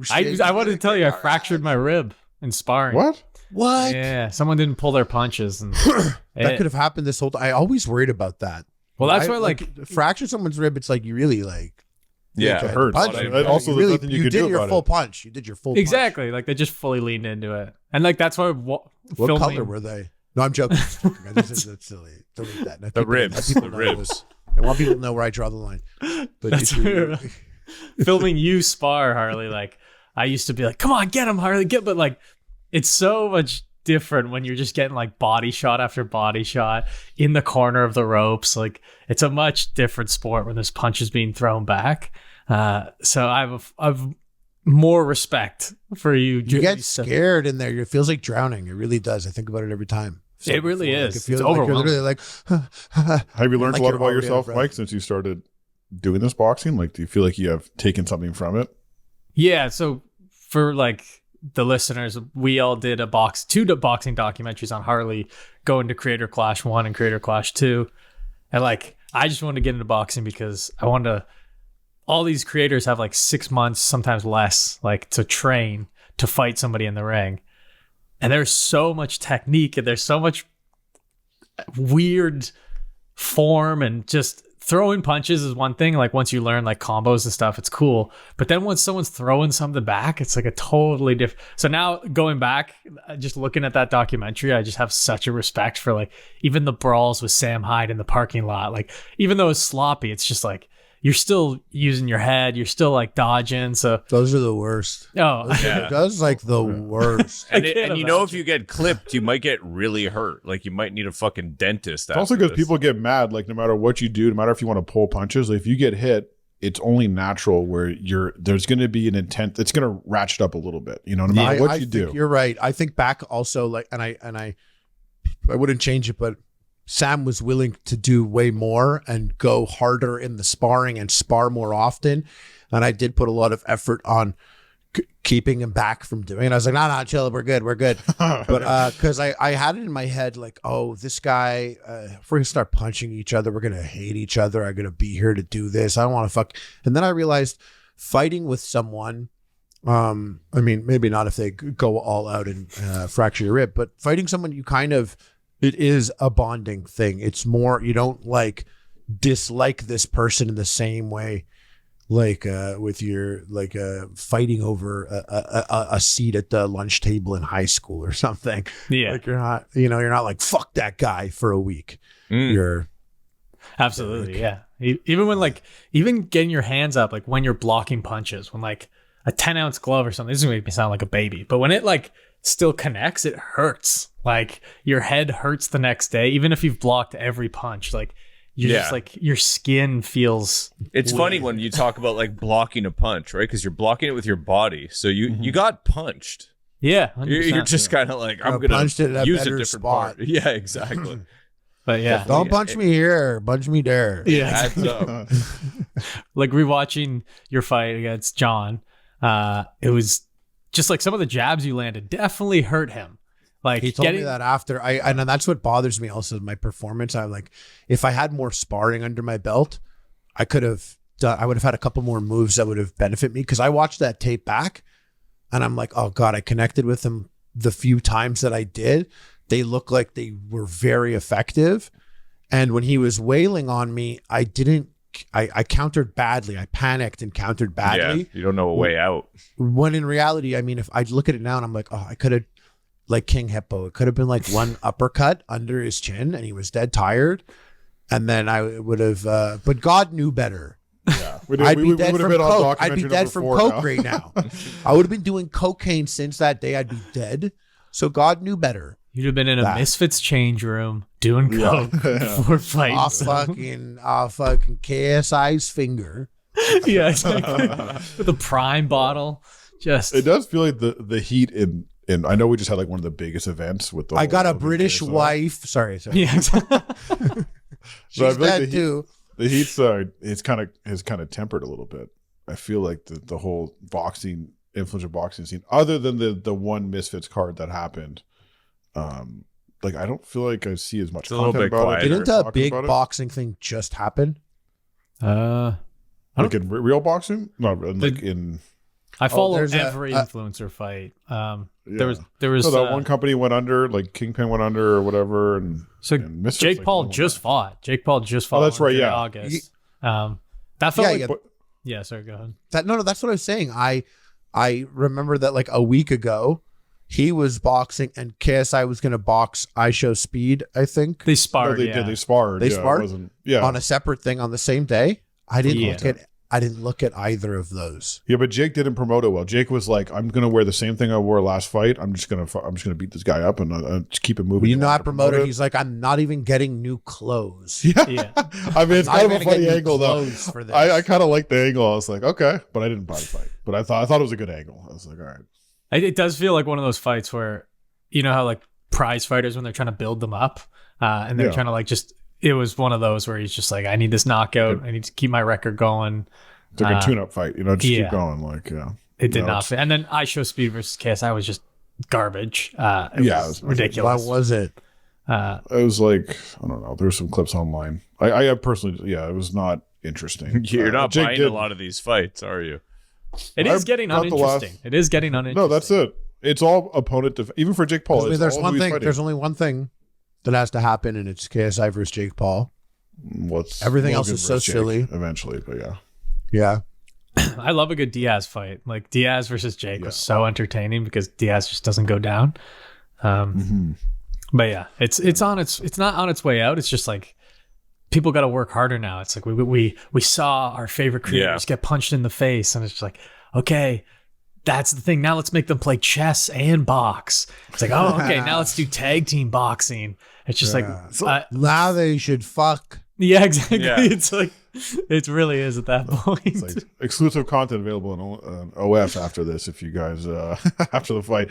Shit. I wanted to tell you, I fractured my rib in sparring. What? Yeah, someone didn't pull their punches. And that could have happened this whole time. I always worried about that. Well, that's why, like, fracture someone's rib, it's like you really, like... Yeah, it hurts. Also, really, nothing you did your full it. punch. You did your full exactly. Like, they just fully leaned into it. And, like, that's why... What color were they? No, I'm joking. That's silly. Don't eat that. The ribs. I want people to know where I draw the line. But filming you spar, Harley, like, I used to be like, come on, get him, Harley, but like, it's so much different when you're just getting like body shot after body shot in the corner of the ropes. Like, it's a much different sport when there's punches being thrown back. So I've more respect for you. You get scared in there. It feels like drowning. It really does. I think about it every time. It really is. Like, it feels like you're literally like. Have you learned like a lot about already yourself, Mike, since you started doing this boxing? Like, do you feel like you have taken something from it? Yeah. So for like the listeners, we all did two boxing documentaries on Harley, going to Creator Clash 1 and Creator Clash 2. And like, I just wanted to get into boxing because I wanted to. All these creators have like 6 months, sometimes less, like to train to fight somebody in the ring. And there's so much technique and there's so much weird form, and just throwing punches is one thing. Like, once you learn like combos and stuff, it's cool. But then once someone's throwing something back, it's like a totally different. So now going back, just looking at that documentary, I just have such a respect for like even the brawls with Sam Hyde in the parking lot. Like, even though it's sloppy, it's just like, you're still using your head. You're still like dodging. So those are the worst. Oh, yeah. Those like the worst. And you know, if you get clipped, you might get really hurt. Like, you might need a fucking dentist. It's also because people get mad. Like, no matter what you do, no matter if you want to pull punches, like, if you get hit, it's only natural where there's going to be an intent. It's going to ratchet up a little bit. You know, no matter what you do. You're right. I think back also, like, and I wouldn't change it, but Sam was willing to do way more and go harder in the sparring and spar more often. And I did put a lot of effort on keeping him back from doing it. I was like, no, chill. We're good. But because I had it in my head, like, oh, this guy, if we're going to start punching each other, we're going to hate each other. I'm going to be here to do this. I don't want to fuck. And then I realized fighting with someone, I mean, maybe not if they go all out and fracture your rib, but fighting someone, it is a bonding thing. It's more, you don't like dislike this person in the same way, like with your like fighting over a seat at the lunch table in high school or something. Yeah, like you're not like fuck that guy for a week. You're absolutely even getting your hands up, like when you're blocking punches, when like a 10-ounce glove or something. This is gonna make me sound like a baby, but when it like still connects, it hurts. Like, your head hurts the next day, even if you've blocked every punch. Like, you're just like, your skin feels. It's weird. Funny when you talk about like blocking a punch, right? Because you're blocking it with your body. So you got punched. Yeah, you're just kind of like, I'm gonna use a different spot. Yeah, exactly. But yeah, don't punch me here, punch me there. Yeah, like rewatching your fight against John, it was just like some of the jabs you landed definitely hurt him. Like, he told me that after and that's what bothers me also, my performance. I'm like, if I had more sparring under my belt, I would have had a couple more moves that would have benefited me. Because I watched that tape back and I'm like, oh God, I connected with him the few times that I did. They look like they were very effective. And when he was wailing on me, I countered badly. I panicked and countered badly. Yeah, you don't know a way out. When in reality, I mean, if I look at it now and I'm like, oh, I could have, like King Hippo, it could have been like one uppercut under his chin and he was dead tired. And then I would have, but God knew better. Yeah, I'd be dead from coke. I'd be dead from coke right now. I would have been doing cocaine since that day. I'd be dead. So God knew better. You'd have been in a Misfits change room doing coke before fighting. Off fucking KSI's finger. Yeah, exactly. With the prime bottle. Just It does feel like the heat in I know we just had like one of the biggest events with the I whole got a COVID British case, wife. Sorry. yeah. So I She's feel like dead too. The heat's it's kind of tempered a little bit. I feel like the whole influencer boxing scene, other than the one Misfits card that happened, like I don't feel like I see as much It's a little content bit about quieter. it. Didn't a Talking big about it. boxing thing just happen? Like in real boxing? No, like in I follow there's every influencer fight. There was so that one company went under, like Kingpin went under or whatever, and so and Misfits, Jake like, Paul went just under. fought. Jake Paul just fought. that's right, in yeah. August. That felt Yeah, like yeah. yeah. Sorry, go ahead. That's what I was saying. I remember that like a week ago, he was boxing and KSI was going to box I Show Speed, I think, They sparred. No, they yeah. did. They sparred. They yeah, sparred? It wasn't, yeah. on a separate thing on the same day. I didn't look at either of those. Yeah, but Jake didn't promote it well. Jake was like, "I'm gonna wear the same thing I wore last fight. I'm just gonna beat this guy up and just keep it moving." When you He not wanted to promote it, promote he's like, I'm not even getting new clothes. Yeah. I mean, it's Not kind of even a gonna funny get new angle though. clothes for this. I kind of like the angle. I was like, okay, but I didn't buy the fight. But I thought it was a good angle. I was like, all right. It does feel like one of those fights where, you know how like prize fighters when they're trying to build them up, and they're Yeah. trying to like just. It was one of those where he's just like, I need this knockout. I need to keep my record going. It's like a tune-up fight, you know. Just yeah. keep going, like yeah. It did No, not it's- fit. And then I Show Speed versus KSI was just garbage. It Yeah, was it was ridiculous. Why was it? It was like I don't know. There's some clips online. I personally, yeah, it was not interesting. You're not Jake buying did- a lot of these fights, are you? It is getting not the last- uninteresting. It is getting uninteresting. No, that's it. It's all opponent even for Jake Paul. I mean, it's there's all one who he's thing. fighting. There's only one thing that has to happen, and it's KSI versus Jake Paul. Everything else is so versus Jake silly. Eventually, but yeah. Yeah. I love a good Diaz fight. Like Diaz versus Jake was so entertaining because Diaz just doesn't go down. But yeah, it's not on its way out. It's just like people got to work harder now. It's like we saw our favorite creators get punched in the face, and it's just like, okay, that's the thing. Now let's make them play chess and box. It's like, oh, okay, now let's do tag team boxing. It's just like, Now they should fuck. yeah, exactly. Yeah. It's like, it really is at that point. It's like exclusive content available on OF after this. If you guys after the fight,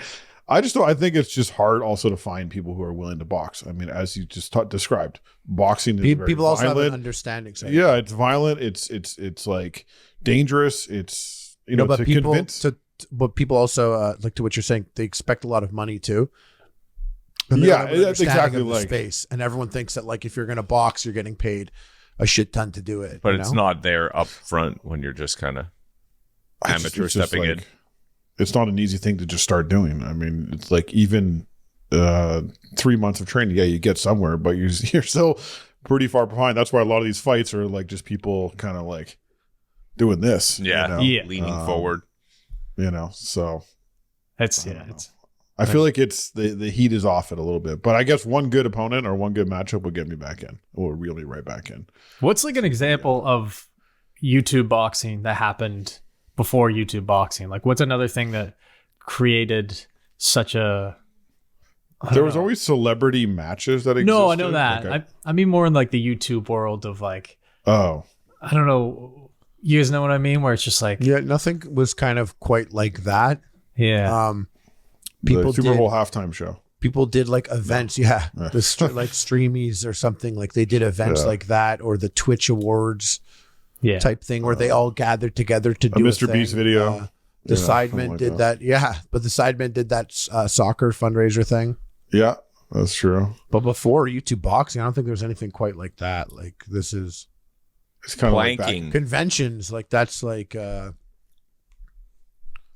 I think it's just hard also to find people who are willing to box. I mean, as you just described, boxing is very People also have violent. an understanding. So. Yeah, it's violent. It's like dangerous. It's but to people convince. but people also like to what you're saying. They expect a lot of money too. And they Yeah, don't have an that's understanding exactly of the like- space. And everyone thinks that like if you're gonna box, you're getting paid a shit ton to do it. But you it's know? not there up front when you're just kind of amateur It's just stepping in. like- It's not an easy thing to just start doing. I mean, it's like even 3 months of training, yeah, you get somewhere, but you're still pretty far behind. That's why a lot of these fights are like just people kind of like doing this. Yeah, leaning forward. So It's I don't know. I feel like it's the heat is off it a little bit, but I guess one good opponent or one good matchup will get me back in. Will reel me right back in. What's like an example of YouTube boxing that happened before YouTube boxing? Like, what's another thing that created such a? There was always celebrity matches that existed. No, I know that. Like I mean more in like the YouTube world of like, oh, I don't know. You guys know what I mean? Where it's just like, Yeah, nothing was kind of quite like that. yeah, People the Super did. Bowl halftime show. People did like events, like streamies or something. Like they did events like that, or the Twitch Awards yeah. type thing, where they all gathered together to do Mr. a Beast thing. video. The Yeah, something Sidemen like did that. but the Sidemen did that soccer fundraiser thing. Yeah, that's true. But before YouTube boxing, I don't think there was anything quite like that. Like this is It's kind of like back, Planking. conventions. Like that's like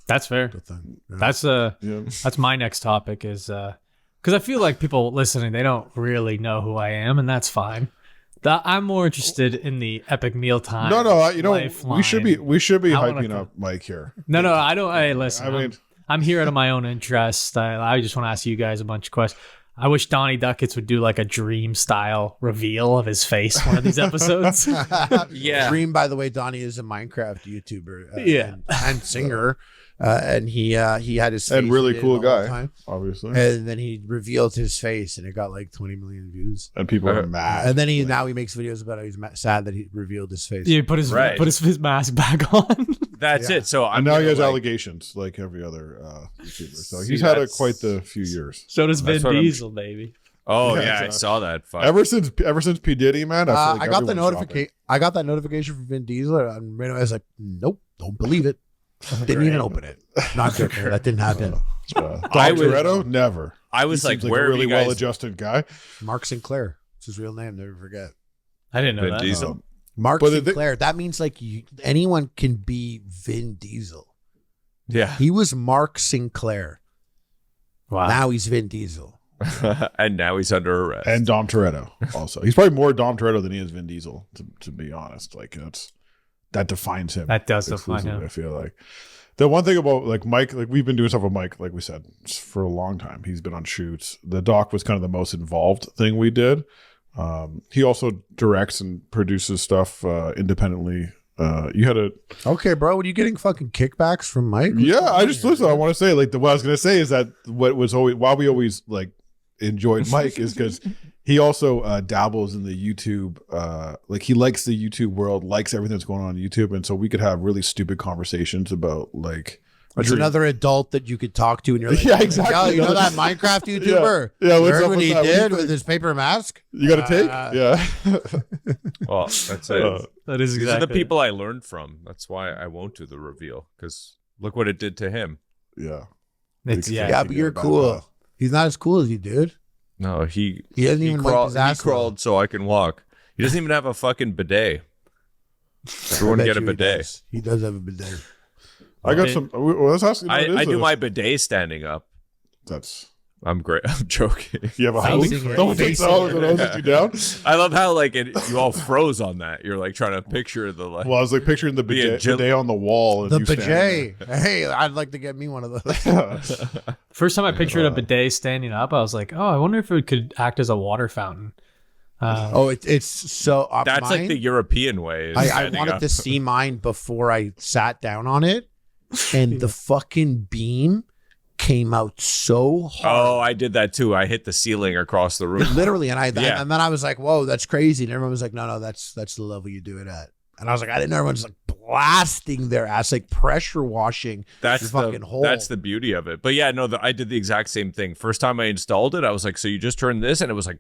That's fair. the thing. Yeah. yeah. That's my next topic is because I feel like people listening, they don't really know who I am, and that's fine. I'm more interested in the epic mealtime. No, lifeline. we should be I wanna hyping co- up Mike here. No, I don't. Hey, listen, I mean- I'm here out of my own interest. I just want to ask you guys a bunch of questions. I wish Donnie Duckets would do like a dream style reveal of his face one of these episodes. Yeah. Dream, by the way, Donnie is a Minecraft YouTuber Yeah. and singer. and he had his face And really in cool the whole guy, time. obviously. And then he revealed his face, and it got like 20 million views. And people are mad. And then now he makes videos about how he's sad that he revealed his face. Yeah, put his mask back on. That's it. So and now he has allegations like every other YouTuber. So he's had quite the few years. So does Vin Diesel, baby. Oh Yeah, yeah, so- I saw that. Fuck. Ever since P Diddy, man, I feel like I got the everyone's notification. I got that notification from Vin Diesel, and right away I was like, "Nope, don't believe it." Didn't even open it. Not good. That didn't happen. shopping. I Dom would- Toretto, never. I was He like, seems where a are really you guys? well-adjusted guy. Mark Sinclair. It's his real name. Never forget. I didn't know Vin that. Diesel. Mark But the Sinclair. That means like anyone can be Vin Diesel. Yeah, He was Mark Sinclair. Wow. Now he's Vin Diesel. and now he's under arrest. And Dom Toretto also. He's probably more Dom Toretto than he is Vin Diesel, to be honest. Like that defines him. That does define exclusively, him. I feel like. The one thing about like Mike, like we've been doing stuff with Mike, like we said, for a long time. He's been on shoots. The doc was kind of the most involved thing we did. He also directs and produces stuff independently. You had a Okay, bro. What are you getting fucking kickbacks from Mike? I just listen. I want to say like what I was gonna say is that what was always why we always like enjoyed Mike is because he also dabbles in the YouTube. Like he likes the YouTube world, likes everything that's going on YouTube, and so we could have really stupid conversations about like. It's another adult that you could talk to, and you're like, Yeah, exactly. Yo, you know that Minecraft YouTuber? Yeah, You what's heard up what with he that? did with his paper mask? You got to take? Yeah. well, that's it. That is These are exactly the people I learned from. That's why I won't do the reveal because look what it did to him. Yeah. It's, Yeah. Yeah, but you're cool. He's not as cool as you, dude. No, he doesn't even wipe his ass. He crawled so I can walk. He doesn't even have a fucking bidet. Everyone I bet get a you bidet. He does have a bidet. I got some. Well, let's ask you. I do my bidet standing up. That's. I'm great. I'm joking. You have a Facing hose? it. Someone takes the hose and hoses you down? I love how like you all froze on that. You're like trying to picture the like. Well, I was like picturing the bidet, bidet on the wall. And The you standing bidet. Hey, I'd like to get me one of those. there. First time I pictured a bidet standing up, I was like, oh, I wonder if it could act as a water fountain. Oh, it's so. That's mine, like the European way. is I standing wanted up. to see mine before I sat down on it, and the fucking beam came out so hard. Oh, I did that too. I hit the ceiling across the room. Literally, and Yeah. and then I was like, "Whoa, that's crazy!" And everyone was like, "No, that's the level you do it at." And I was like, "I didn't know everyone's like blasting their ass, like pressure washing That's your fucking the hole." that's the beauty of it. But yeah, no, I did the exact same thing. First time I installed it, I was like, so you just turn this, and it was like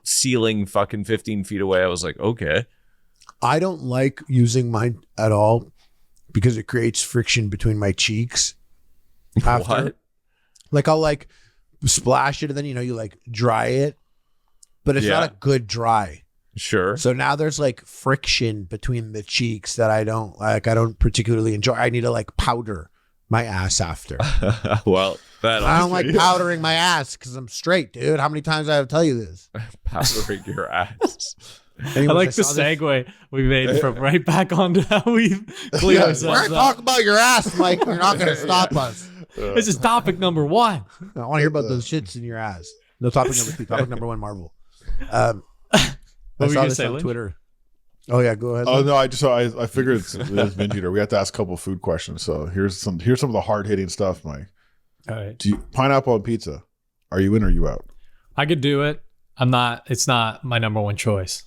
ceiling fucking 15 feet away. I was like, okay. I don't like using mine at all because it creates friction between my cheeks. After. What? Like I'll like splash it, and then you like dry it, but it's Yeah. not a good dry. Sure. So now there's like friction between the cheeks that I don't like. I don't particularly enjoy. I need to like powder my ass after. Well, that I don't like powdering my ass because I'm straight, dude. How many times I have to tell you this? powdering your ass. I like the segue we made from right back onto how we clean We're ourselves gonna up. talk about your ass, Mike. You're not gonna stop us. This is topic number 1. I want to hear about those shits in your ass. No, topic number 2. Topic number 1, Marvel. What were you I saw gonna this say, on Lynch? Twitter. Oh yeah, go ahead. Oh no, I figured it's Binge Eater. We have to ask a couple of food questions. So here's some of the hard hitting stuff, Mike. All right. Pineapple on pizza? Are you in or are you out? I could do it. I'm not. It's not my number 1 choice.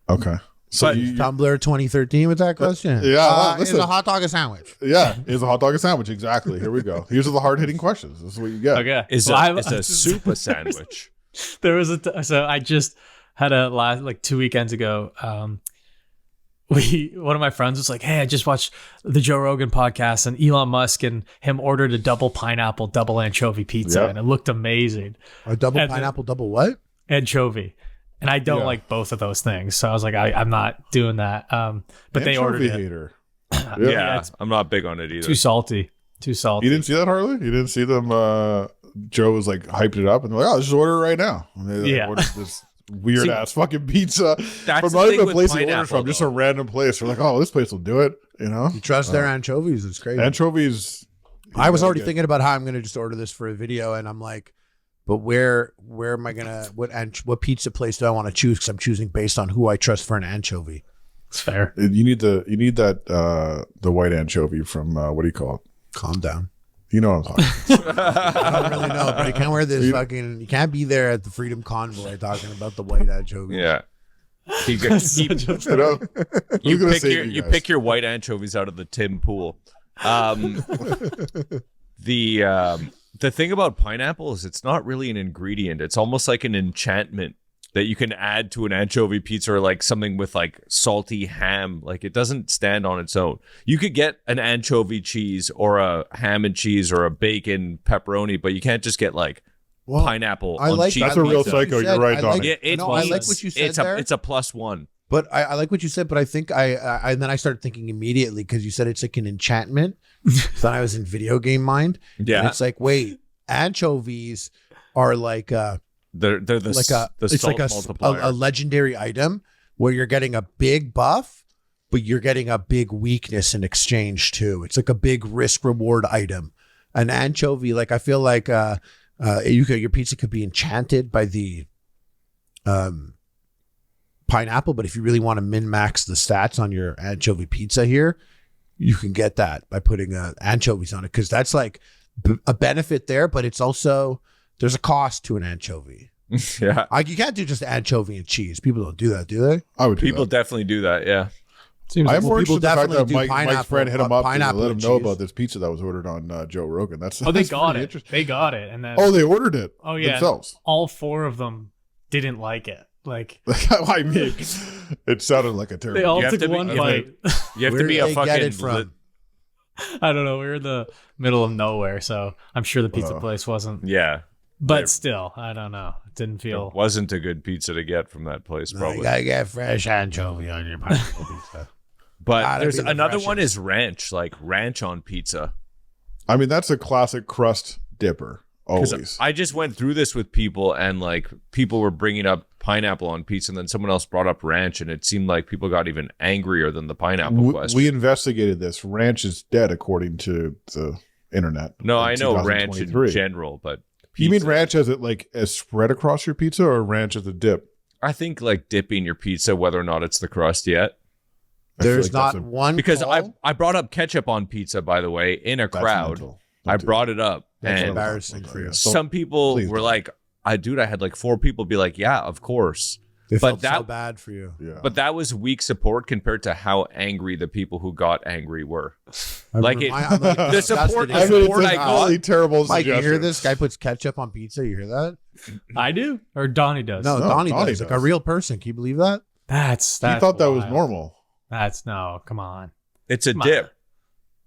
Okay. So But Tumbler 2013 with that question. yeah, Is listen. a hot dog a sandwich? yeah, is a hot dog a sandwich? Exactly. Here we go. These are the hard hitting questions. This is what you get. Okay. Is Well, is a soup a sandwich? There was so I just had a last like 2 weekends ago. One of my friends was like, "Hey, I just watched the Joe Rogan podcast, and Elon Musk and him ordered a double pineapple, double anchovy pizza, Yep. and it looked amazing, A double And pineapple, double what? anchovy." And I don't Yeah. like both of those things, so I was like, I'm not doing that. But they ordered Anchovy it. hater. Yeah, it's I'm not big on it either. Too salty. Too salty. You didn't see that, Harley? You didn't see them? Joe was like hyped it up and they're like, "Oh, let's just order it right now." And they Yeah. ordered this weird ass fucking pizza That's from the not thing even a with place he orders pineapple, from, just a though. random place. They're like, "Oh, this place will do it." You know, You trust their anchovies? It's crazy. anchovies. I was already thinking about how I'm gonna just order this for a video, and I'm like, but where am I gonna what pizza place do I want to choose? Because I'm choosing based on who I trust for an anchovy. It's fair. You need that the white anchovy from what do you call it? Calm down. You know what I'm talking about. I don't really know, but you can't wear this fucking. You can't be there at the Freedom Convoy talking about the white anchovies. Yeah. You You know? you pick your white anchovies out of the Tim pool. The thing about pineapple is it's not really an ingredient. It's almost like an enchantment that you can add to an anchovy pizza or like something with like salty ham. Like it doesn't stand on its own. You could get an anchovy cheese or a ham and cheese or a bacon pepperoni, but you can't just get like pineapple on cheese. That's a real psycho. You're right, Donnie. I like what you said there. It's a +1. But I like what you said, but I think and then I started thinking immediately because you said it's like an enchantment. So then I was in video game mind. Yeah. And it's like, wait, anchovies are like They're a legendary item where you're getting a big buff, but you're getting a big weakness in exchange too. It's like a big risk reward item. An anchovy, like I feel like your pizza could be enchanted by the pineapple, but if you really want to min-max the stats on your anchovy pizza here, you can get that by putting anchovies on it, because that's like a benefit there, but it's also there's a cost to an anchovy. Yeah, you can't do just anchovy and cheese. People don't do that, do they? I would. People definitely do that. Yeah. I'm more interested in the fact that do Mike's friend hit him up to pineapple let him and know cheese. about this pizza that was ordered on Joe Rogan. That's They got it. They got it, and then they ordered it. Oh yeah, themselves. All 4 of them didn't like it. Like I mean, it sounded like a terrible. they all You have took to be- one you bite. You have Where to be did a they fucking get it from? I don't know. We were in the middle of nowhere, so I'm sure the pizza place wasn't. Yeah. But still, I don't know. It didn't feel. It wasn't a good pizza to get from that place, No, probably. you gotta get fresh anchovy on your pineapple pizza. But Gotta there's be the another one freshest. is ranch, like ranch on pizza. I mean, that's a classic crust dipper. 'Cause Always. I just went through this with people, and like people were bringing up pineapple on pizza, and then someone else brought up ranch, and it seemed like people got even angrier than the pineapple question. We investigated this. Ranch is dead, according to the internet. No, in I know ranch in 2023. general, but You mean pizza- ranch as it like as spread across your pizza, or ranch as a dip? I think like dipping your pizza, whether or not it's the crust yet. I feel There's like that's not one Because call? I brought up ketchup on pizza, by the way, in a that's crowd. mental. I brought it up, That's and embarrassing for you. So- some people please were don't. like, I had like 4 people be like, yeah, of course. They but felt so that- bad for you. Yeah. But that was weak support compared to how angry the people who got angry were. I'm Like it- I'm like the disgusted support- at I it. mean, support it's I a got- really terrible Mike, you hear suggestion. this? Guy puts ketchup on pizza. You hear that? I do, or Donnie does. No, No, Donnie Donnie does. Like does. a real person. Can you believe that? that's He thought that was wild. normal. That's no, come on. It's a Come on. dip.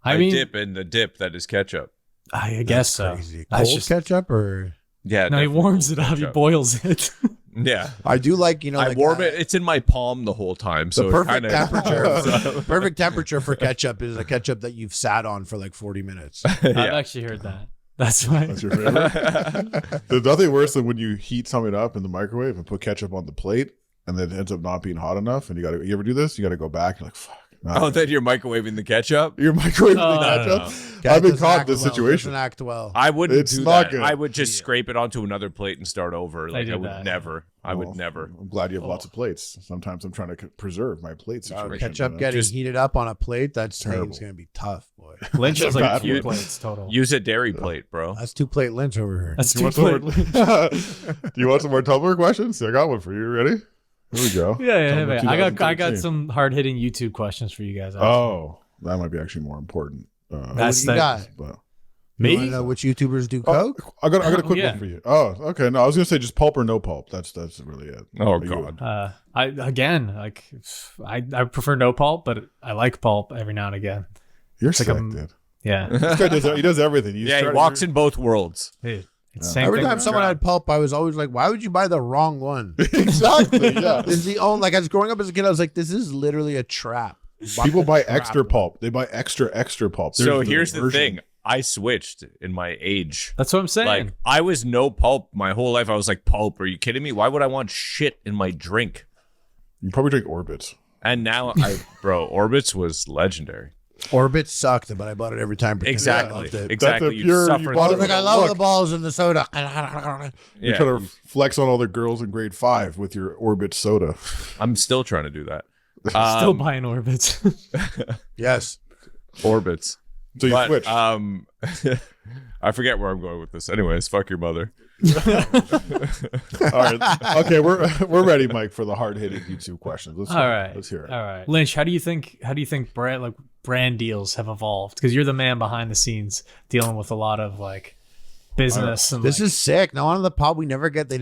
I A mean, dip in the dip that is ketchup. I guess so. Crazy. That's Cold just ketchup or Yeah. no. He definitely warms cold it up. He ketchup. boils it. Yeah. I do like I like warm it. It's in my palm the whole time. So the it perfect kinda, temperature. Perfect temperature for ketchup is a ketchup that you've sat on for like 40 minutes. I've actually heard that. That's right. That's your favorite. There's nothing worse than when you heat something up in the microwave and put ketchup on the plate, and then it ends up not being hot enough. And you ever do this? You got to go back. You're like, fuck. Oh, then you're microwaving the ketchup? You're microwaving Oh, the no, ketchup. I've been caught in this situation. Doesn't act well. I wouldn't It's do not that. good. I would just scrape it onto another plate and start over. Like I do would that. never. I would Well, never. I'm glad you have lots of plates. Sometimes I'm trying to preserve my plate situation. Ketchup you know? getting Just- heated up on a plate, that's Terrible. going to be tough, boy. Lynch is like Bad 2 one. plates total. Use a dairy plate, bro. That's 2 plate Lynch over here. That's Do 2 you, want some plate. more, do you want some more Tumbler questions? I got one for you. Ready? Here we go. Yeah. Tumbler I got 2013. some hard hitting YouTube questions for you guys. actually. Oh, that might be actually more important. That's what do you got? But You wanna me. know which YouTubers do coke? I got a quick yeah. one for you. Oh, okay. No, I was gonna say just pulp or no pulp. That's really it. Oh, Are you- God. I prefer no pulp, but I like pulp every now and again. You're like sick, a- dude. Yeah. This guy does. He does everything. Yeah, he walks in both worlds. Dude, it's Yeah. same Every thing time with someone John. had pulp, I was always like, why would you buy the wrong one? exactly. Yeah. This is the only, like, I was growing up as a kid, I was like, this is literally a trap. People buy Crap. extra pulp. They buy extra pulp. So There's here's the version. thing. I switched in my age. That's what I'm saying. Like I was no pulp my whole life. I was like, pulp? Are you kidding me? Why would I want shit in my drink? You probably drink Orbits. And now bro, Orbits was legendary. Orbit sucked, but I bought it every time. pretending I Exactly. loved it. Exactly. That's a You pure- suffer you bought I it was through like, I it. love Look. the balls in the soda. You're Yeah, trying to flex on all the girls in grade 5 with your Orbit soda. I'm still trying to do that. Still buying orbits. Yes. Orbits. So you But switched. I forget where I'm going with this. Anyways, fuck your mother. All right. Okay, we're ready, Mike, for the hard hitting YouTube questions. Let's hear it. All right. Lynch, how do you think brand deals have evolved? Because you're the man behind the scenes dealing with a lot of like business and this is sick. No, on the pod they never get the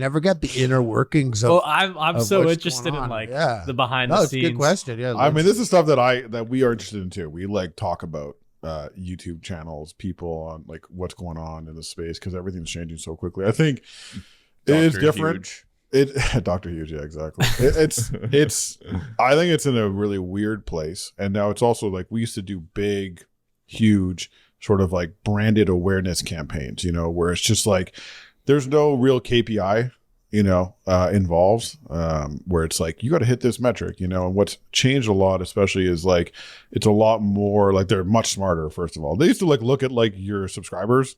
inner workings of. Well, I'm of so what's interested going in on. the behind the It's a scenes. good question. Yeah, I mean, this is stuff that we are interested in too. We like talk about YouTube channels, people on like what's going on in the space because everything's changing so quickly. I think it is different. Huge. Dr. Huge, yeah, exactly. It's I think it's in a really weird place, and now it's also like we used to do big, huge sort of like branded awareness campaigns, where it's just like there's no real KPI, involved, where it's like you got to hit this metric, and what's changed a lot, especially is like it's a lot more like they're much smarter. First of all, they used to like look at like your subscribers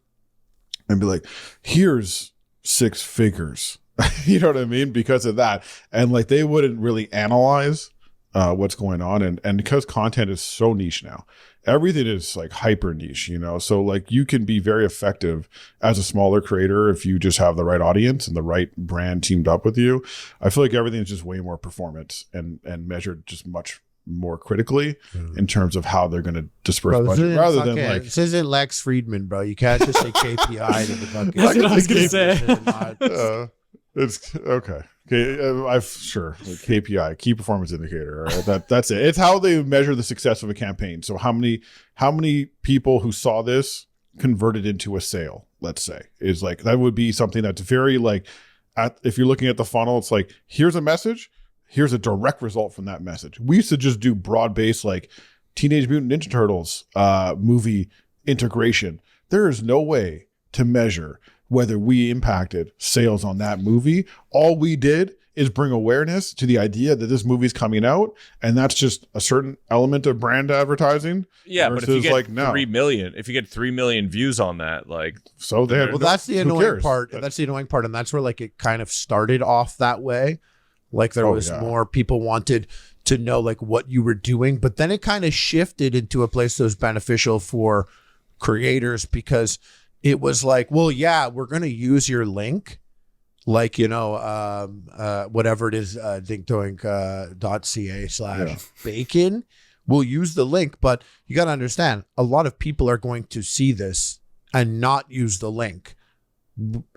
and be like, here's 6 figures, you know what I mean? Because of that, and like they wouldn't really analyze what's going on, and because content is so niche now. Everything is like hyper niche, so like you can be very effective as a smaller creator if you just have the right audience and the right brand teamed up with you. I feel like everything is just way more performance and measured just much more critically in terms of how they're going to disperse budget rather than like this isn't Lex Friedman, bro. You can't just say KPI to the fucking. That's what I was gonna say. It's okay. Okay, I've sure like KPI, key performance indicator. Right? That's it. It's how they measure the success of a campaign. So how many people who saw this converted into a sale? Let's say is like that would be something that's very like if you're looking at the funnel, it's like here's a message, here's a direct result from that message. We used to just do broad based like Teenage Mutant Ninja Turtles movie integration. There is no way to measure whether we impacted sales on that movie. All we did is bring awareness to the idea that this movie's coming out, and that's just a certain element of brand advertising. Yeah, but if you get like, 3 million views on that, like so they well, that's the annoying part. That's the annoying part, and that's where like it kind of started off that way. Like there was more people wanted to know like what you were doing, but then it kind of shifted into a place that was beneficial for creators because it was like, well, yeah, we're going to use your link, like, whatever it is, dinkdoink.ca/bacon. We'll use the link, but you got to understand, a lot of people are going to see this and not use the link.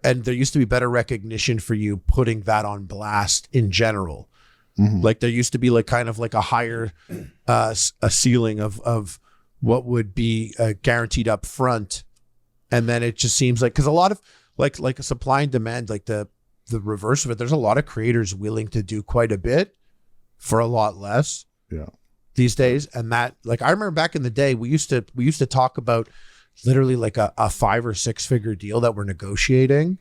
And there used to be better recognition for you putting that on blast in general. Mm-hmm. Like there used to be like kind of like a higher a ceiling of what would be guaranteed up front. And then it just seems like, because a lot of like a supply and demand, like the reverse of it, there's a lot of creators willing to do quite a bit for a lot less these days. And that, like, I remember back in the day, we used to talk about literally like a 5 or 6 figure deal that we're negotiating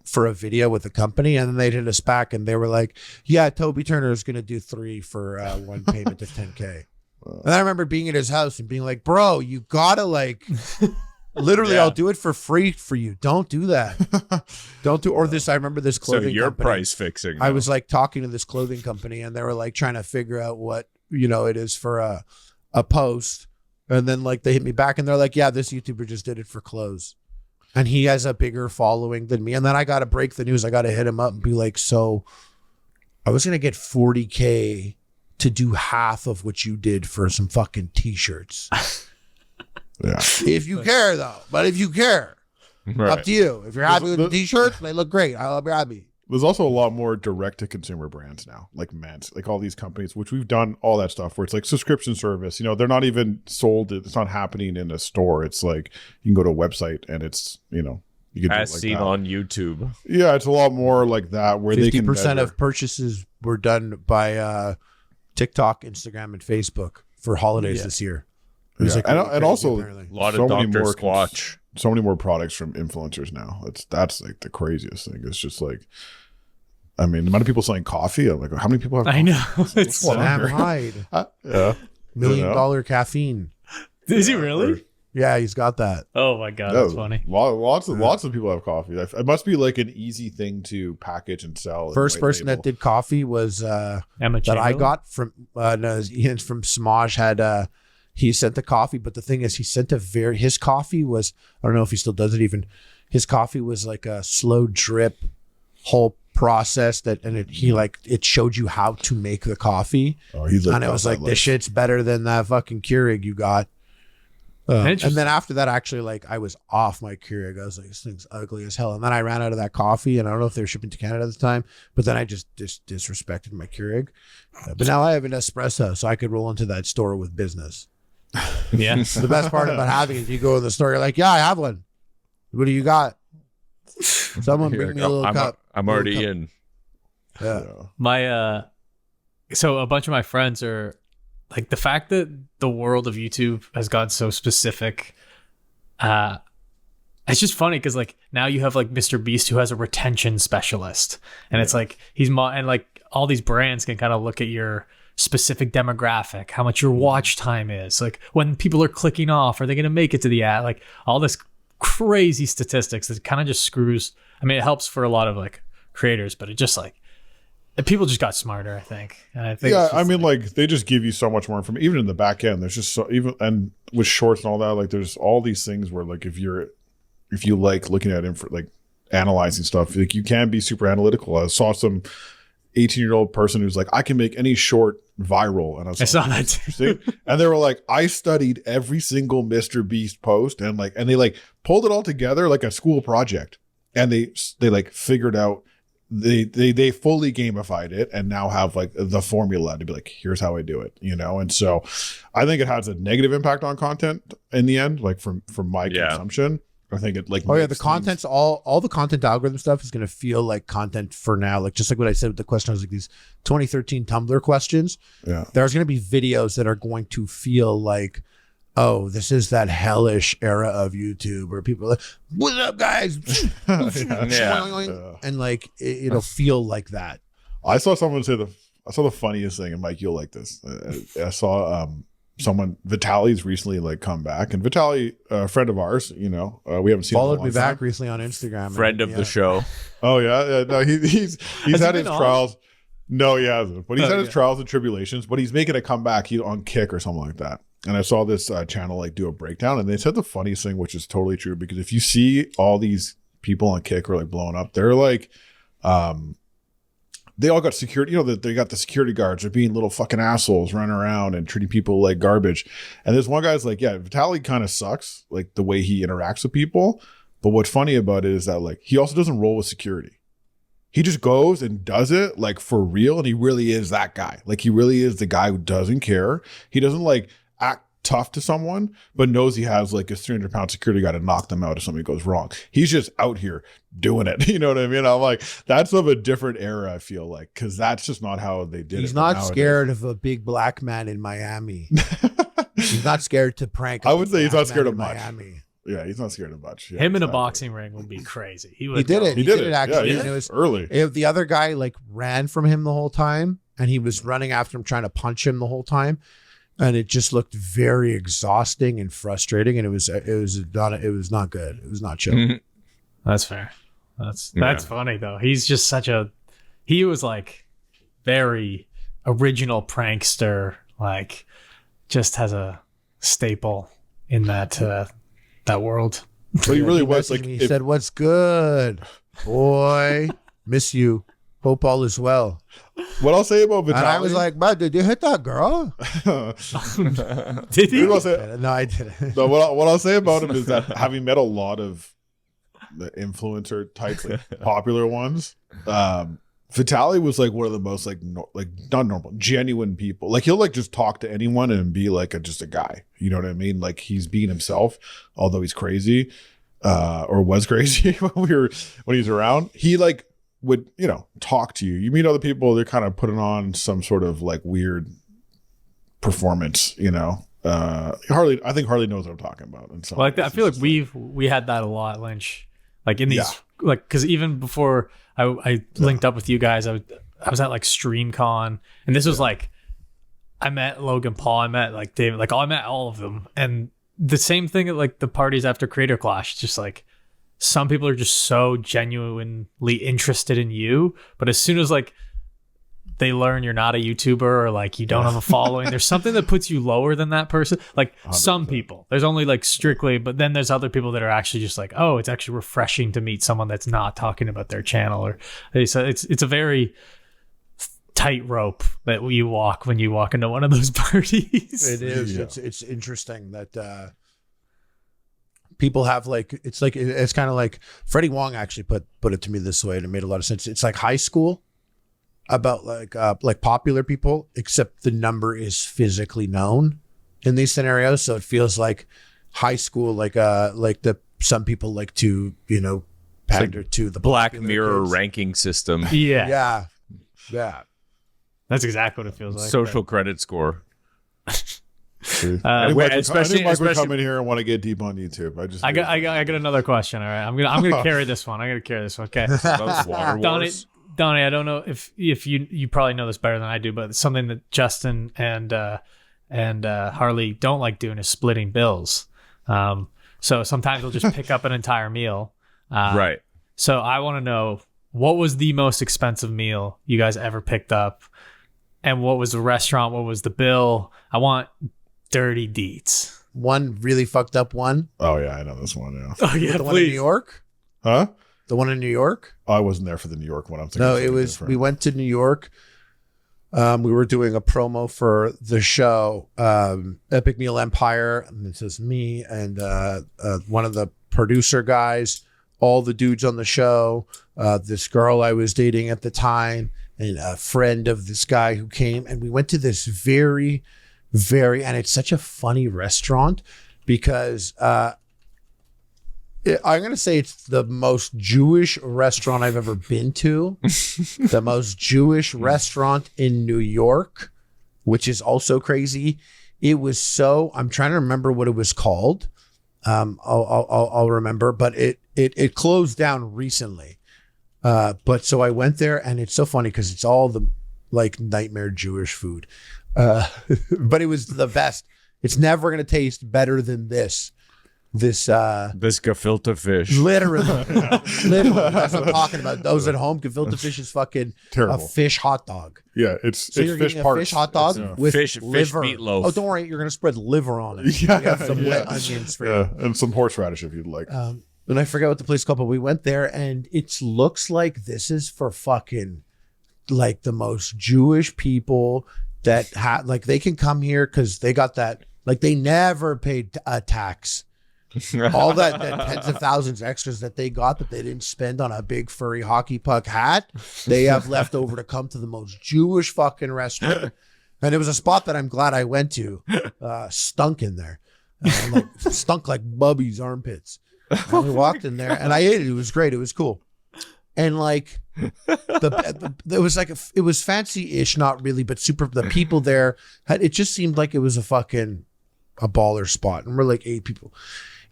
for a video with a company. And then they hit us back and they were like, yeah, Toby Turner is going to do 3 for one payment of 10K. And I remember being at his house and being like, bro, you gotta like... Literally, I'll do it for free for you. Don't do that. Don't do. Or this. I remember this clothing. So you're company. price fixing. Now. I was like talking to this clothing company, and they were like trying to figure out what it is for a post, and then like they hit me back, and they're like, "Yeah, this YouTuber just did it for clothes, and he has a bigger following than me." And then I got to break the news. I got to hit him up and be like, "So, I was gonna get 40K to do half of what you did for some fucking t-shirts." Yeah. If you care, though. But if you care, up to you. If you're happy with the t-shirts, they look great. I'll be happy. There's also a lot more direct-to-consumer brands now, like Mans, like all these companies, which we've done all that stuff where it's like subscription service. They're not even sold. It's not happening in a store. It's like you can go to a website and it's, you can do it as like seen that. on YouTube. Yeah, it's a lot more like that where 50% they can 50% of purchases were done by TikTok, Instagram, and Facebook for holidays this year. Yeah. Like and also a lot of Dr. Squatch. So many more products from influencers now. That's like the craziest thing. It's just like, I mean, the amount of people selling coffee. I'm like, how many people have coffee? I know. It's Sam Hyde. Yeah. $1 million caffeine. Is he really? Yeah, he's got that. Oh my God, that's funny. Lots of people have coffee. It must be like an easy thing to package and sell. First person that did coffee was Emma that I got from Ian from Smaj he sent the coffee, but the thing is, he sent his coffee was, I don't know if he still does it even. His coffee was like a slow drip whole process it showed you how to make the coffee. Oh, he's like, and it was like, this shit's better than that fucking Keurig you got. And then after that, actually, like, I was off my Keurig. I was like, this thing's ugly as hell. And then I ran out of that coffee, and I don't know if they were shipping to Canada at the time, but then I just disrespected my Keurig. But now I have an espresso, so I could roll into that store with business. Yeah. The best part about having it, you go in the store, you're like, yeah, I have one. What do you got? Someone bring me a little cup. I'm already in. Yeah. So a bunch of my friends are like, the fact that the world of YouTube has gotten so specific. It's just funny because like now you have like Mr. Beast who has a retention specialist, and it's like and like all these brands can kind of look at your specific demographic, how much your watch time is, like when people are clicking off, are they going to make it to the ad, like all this crazy statistics that kind of just screws. I mean, it helps for a lot of like creators, but it just like people just got smarter, I think. And I think I mean, like they just give you so much more information. Even in the back end, there's just and with shorts and all that, like there's all these things where like if you like looking at like analyzing stuff, like you can be super analytical. I saw some 18-year-old person who's like, I can make any short viral, and I saw that too. And they were like, I studied every single Mr. Beast post, and they like pulled it all together like a school project, and they like figured out they fully gamified it, and now have like the formula to be like, here's how I do it, And so I think it has a negative impact on content in the end, like from my consumption. I think it like, the content's all the content algorithm stuff is going to feel like content for now. Like just like what I said with the question, I was like, these 2013 Tumbler questions. Yeah. There's going to be videos that are going to feel like, oh, this is that hellish era of YouTube where people are like, what's up, guys? And like, it'll feel like that. I saw someone say I saw the funniest thing, and Mike, you'll like this. I saw, Vitaly's recently like come back, and Vitaly, a friend of ours, we haven't seen followed me back recently on Instagram. Friend of the show. Oh yeah, no, he's had his trials. No, he hasn't, but he's had his trials and tribulations. But he's making a comeback on Kick or something like that. And I saw this channel like do a breakdown, and they said the funniest thing, which is totally true, because if you see all these people on Kick are like blowing up, they're like, they all got security, they got the security guards are being little fucking assholes running around and treating people like garbage. And this one guy's like, yeah, Vitaly kind of sucks, like the way he interacts with people. But what's funny about it is that like he also doesn't roll with security. He just goes and does it like for real. And he really is that guy. Like he really is the guy who doesn't care. He doesn't like act tough to someone, but knows he has like a 300-pound security guy to knock them out if something goes wrong. He's just out here doing it. You know what I mean? I'm like, that's of a different era, I feel like, because that's just not how they did it. He's not scared of a big black man in Miami. He's not scared to prank. I would say he's not scared of much. Miami. Yeah, he's not scared of much. Yeah, him in a boxing ring would be crazy. He did it. He did it actually. Yeah, and it was early. If the other guy like ran from him the whole time, and he was running after him, trying to punch him the whole time. And it just looked very exhausting and frustrating, and it was not good. It was not chill. Mm-hmm. That's fair. That's funny though. He's just he was like very original prankster. Like, just has a staple in that world. Well, he really was like. He said, "What's good, boy? Miss you. Hope all is well." What I'll say about Vitaly, and I was like, "Man, did you hit that girl?" Did he? No, I didn't. No, what I'll say about him is that having met a lot of the influencer types, like popular ones, Vitaly was like one of the most like not normal, genuine people. Like he'll like just talk to anyone and be like just a guy. You know what I mean? Like he's being himself, although he's crazy, or was crazy when he was around. He like would talk to you. You meet other people, they're kind of putting on some sort of like weird performance. Harley, I think Harley knows what I'm talking about. And so I feel like we had that a lot, Lynch. Like in these, like, because even before I linked up with you guys, I was at like StreamCon, and this was like, I met Logan Paul, I met like David, like I met all of them, and the same thing at like the parties after Creator Clash. Just like some people are just so genuinely interested in you, but as soon as like they learn you're not a YouTuber or like you don't have a following, there's something that puts you lower than that person. Like 100%. Some people, there's only like strictly, but then there's other people that are actually just like, oh, it's actually refreshing to meet someone that's not talking about their channel. Or so it's a very tightrope that you walk when you walk into one of those parties. It is. Yeah. It's interesting that people have like it's kind of like Freddie Wong actually put it to me this way, and it made a lot of sense. It's like high school about like popular people, except the number is physically known in these scenarios. So it feels like high school, like some people like to, you know, pander to the Black Mirror ranking system. Yeah. That's exactly what it feels like. Social credit score. I knew Mike would come in here and want to get deep on YouTube. I got another question. All right, I'm gonna carry this one. Okay. Donnie, I don't know if you probably know this better than I do, but it's something that Justin and Harley don't like doing is splitting bills. So sometimes they'll just pick up an entire meal. Right. So I want to know, what was the most expensive meal you guys ever picked up? And what was the restaurant? What was the bill? I want dirty deets. One really fucked up one. Oh, yeah, I know this one, yeah. Oh, yeah, the one in New York? Huh? The one in New York? Oh, I wasn't there for the New York one. I'm thinking no, it was, different. We went to New York. We were doing a promo for the show, Epic Meal Empire. And this is me and one of the producer guys, all the dudes on the show, this girl I was dating at the time, and a friend of this guy who came. And we went to this very, and it's such a funny restaurant because I'm going to say it's the most Jewish restaurant I've ever been to. The most Jewish restaurant in New York, which is also crazy. It was so, I'm trying to remember what it was called. I'll remember, but it closed down recently. But so I went there, and it's so funny because it's all the like nightmare Jewish food. But it was the best. It's never going to taste better than this gefilte fish. Literally. That's what I'm talking about. Those at home, gefilte fish is fucking terrible. A fish hot dog. Yeah, it's you're fish getting parts. A fish hot dog with liver. Fish meatloaf. Oh, don't worry, you're gonna spread liver on it. Yeah, you have some wet onions for you. And some horseradish if you'd like. And I forget what the place is called, but we went there, and it looks like this is for fucking like the most Jewish people that have, like, they can come here because they got that, like, they never paid a tax. All that tens of thousands extras that they got that they didn't spend on a big furry hockey puck hat, they have left over to come to the most Jewish fucking restaurant. And it was a spot that I'm glad I went to. Stunk in there. Stunk like Bubby's armpits. And we walked in there and I ate it. It was great. It was cool. And like it was like it was fancy-ish, not really, but super. The people there it just seemed like it was a baller spot, and we're like 8 people.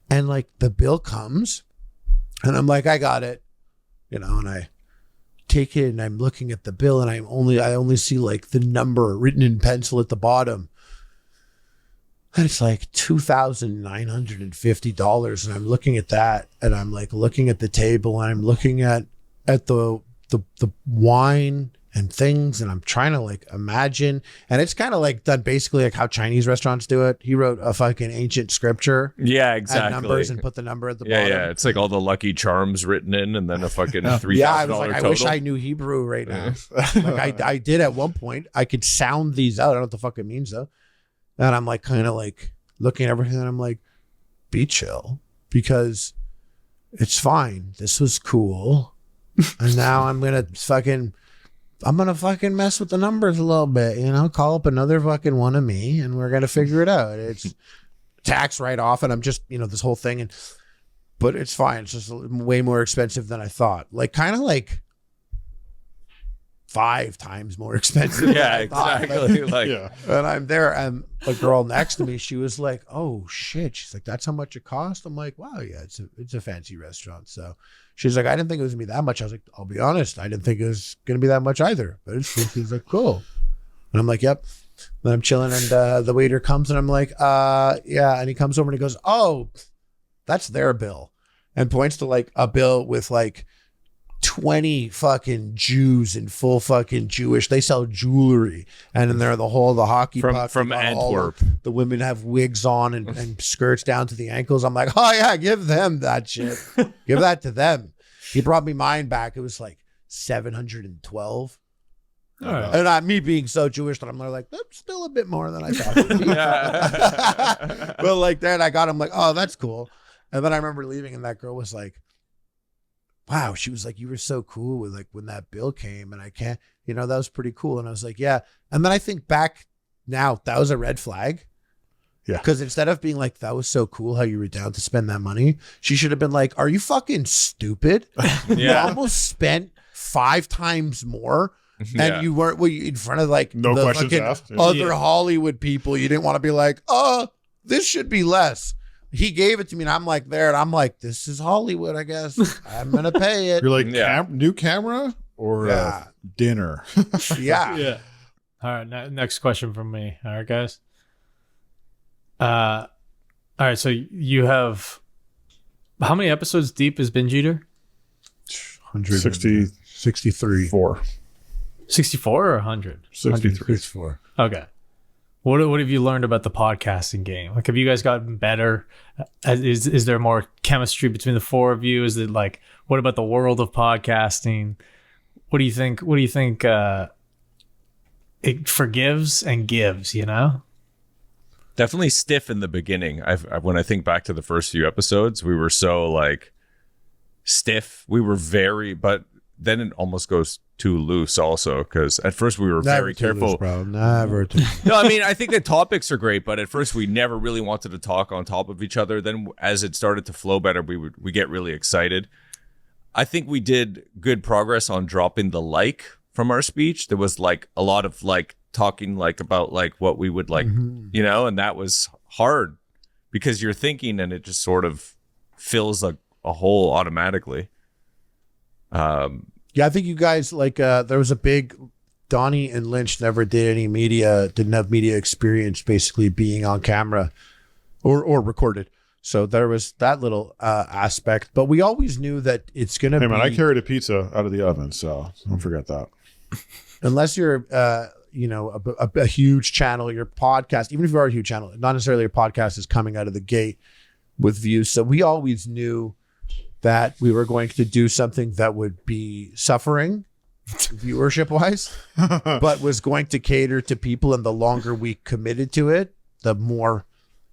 And like the bill comes and I'm like, I got it, and I take it and I'm looking at the bill and I only see like the number written in pencil at the bottom. And it's like $2,950. And I'm looking at that, and I'm like looking at the table, and I'm looking at the wine and things, and I'm trying to like imagine, and it's kind of like done basically like how Chinese restaurants do it. He wrote a fucking ancient scripture, exactly, numbers, and put the number at the bottom. Yeah, it's like all the Lucky Charms written in, and then a fucking $3,000 yeah, I was like, total. I wish I knew Hebrew right now. Like I did at one point. I could sound these out. I don't know what the fuck it means though. And I'm like kind of like looking at everything, and I'm like, be chill, because it's fine. This was cool, and now I'm gonna fucking mess with the numbers a little bit, call up another fucking one of me, and we're gonna figure it out. It's tax write-off, and I'm just, this whole thing, but it's fine. It's just way more expensive than I thought. Like kind of like 5 times more expensive. Yeah, exactly. Yeah. And I'm there, and the girl next to me, she was like, "Oh shit!" She's like, "That's how much it cost." I'm like, "Wow, yeah, it's a fancy restaurant." So she's like, "I didn't think it was gonna be that much." I was like, "I'll be honest, I didn't think it was gonna be that much either." But it's cool. She's like, "Cool," and I'm like, "Yep." Then I'm chilling, and the waiter comes, and I'm like, "Yeah," and he comes over and he goes, "Oh, that's their bill," and points to like a bill with like 20 fucking Jews in full fucking Jewish. They sell jewelry, and then they're the hockey puck from Antwerp. The women have wigs on and skirts down to the ankles. I'm like, oh yeah, give them that shit. Give that to them. He brought me mine back. It was like 712. All right. And me being so Jewish that I'm like, that's still a bit more than I thought it would be. But like then I got him like, oh, that's cool. And then I remember leaving, and that girl was like, wow, she was like, you were so cool with like when that bill came, and I can't, that was pretty cool. And I was like, yeah. And then I think back now, that was a red flag. Yeah. Because instead of being like, that was so cool how you were down to spend that money, she should have been like, are you fucking stupid? You almost spent 5 times more. And you weren't in front of like no the questions asked. Other Hollywood people. You didn't want to be like, oh, this should be less. He gave it to me, and I'm like there, and I'm like, this is Hollywood, I guess. I'm gonna pay it. You're like, new camera or dinner? Yeah. All right. Next question from me. All right, guys. All right. So you have how many episodes deep is Binge Eater? 63. 64 or 100? 63. Okay. What have you learned about the podcasting game? Like, have you guys gotten better? Is there more chemistry between the 4 of you? Is it like, what about the world of podcasting? What do you think? It forgives and gives, Definitely stiff in the beginning. When I think back to the first few episodes, we were so like stiff. We were but then it almost goes too loose also, because at first we were very careful. Never too loose. No, I mean, I think the topics are great, but at first we never really wanted to talk on top of each other. Then as it started to flow better, we get really excited. I think we did good progress on dropping the from our speech. There was like a lot of like talking like about like what we would like, and that was hard because you're thinking and it just sort of fills a hole automatically. Yeah, I think you guys like there was a big Donnie and Lynch never didn't have media experience basically being on camera or recorded. So there was that little aspect, but we always knew that it's going to be. Hey man, I carried a pizza out of the oven, so don't forget that. Unless you're a huge channel, your podcast, even if you are a huge channel, not necessarily your podcast is coming out of the gate with views. So we always knew that we were going to do something that would be suffering viewership wise, but was going to cater to people. And the longer we committed to it, the more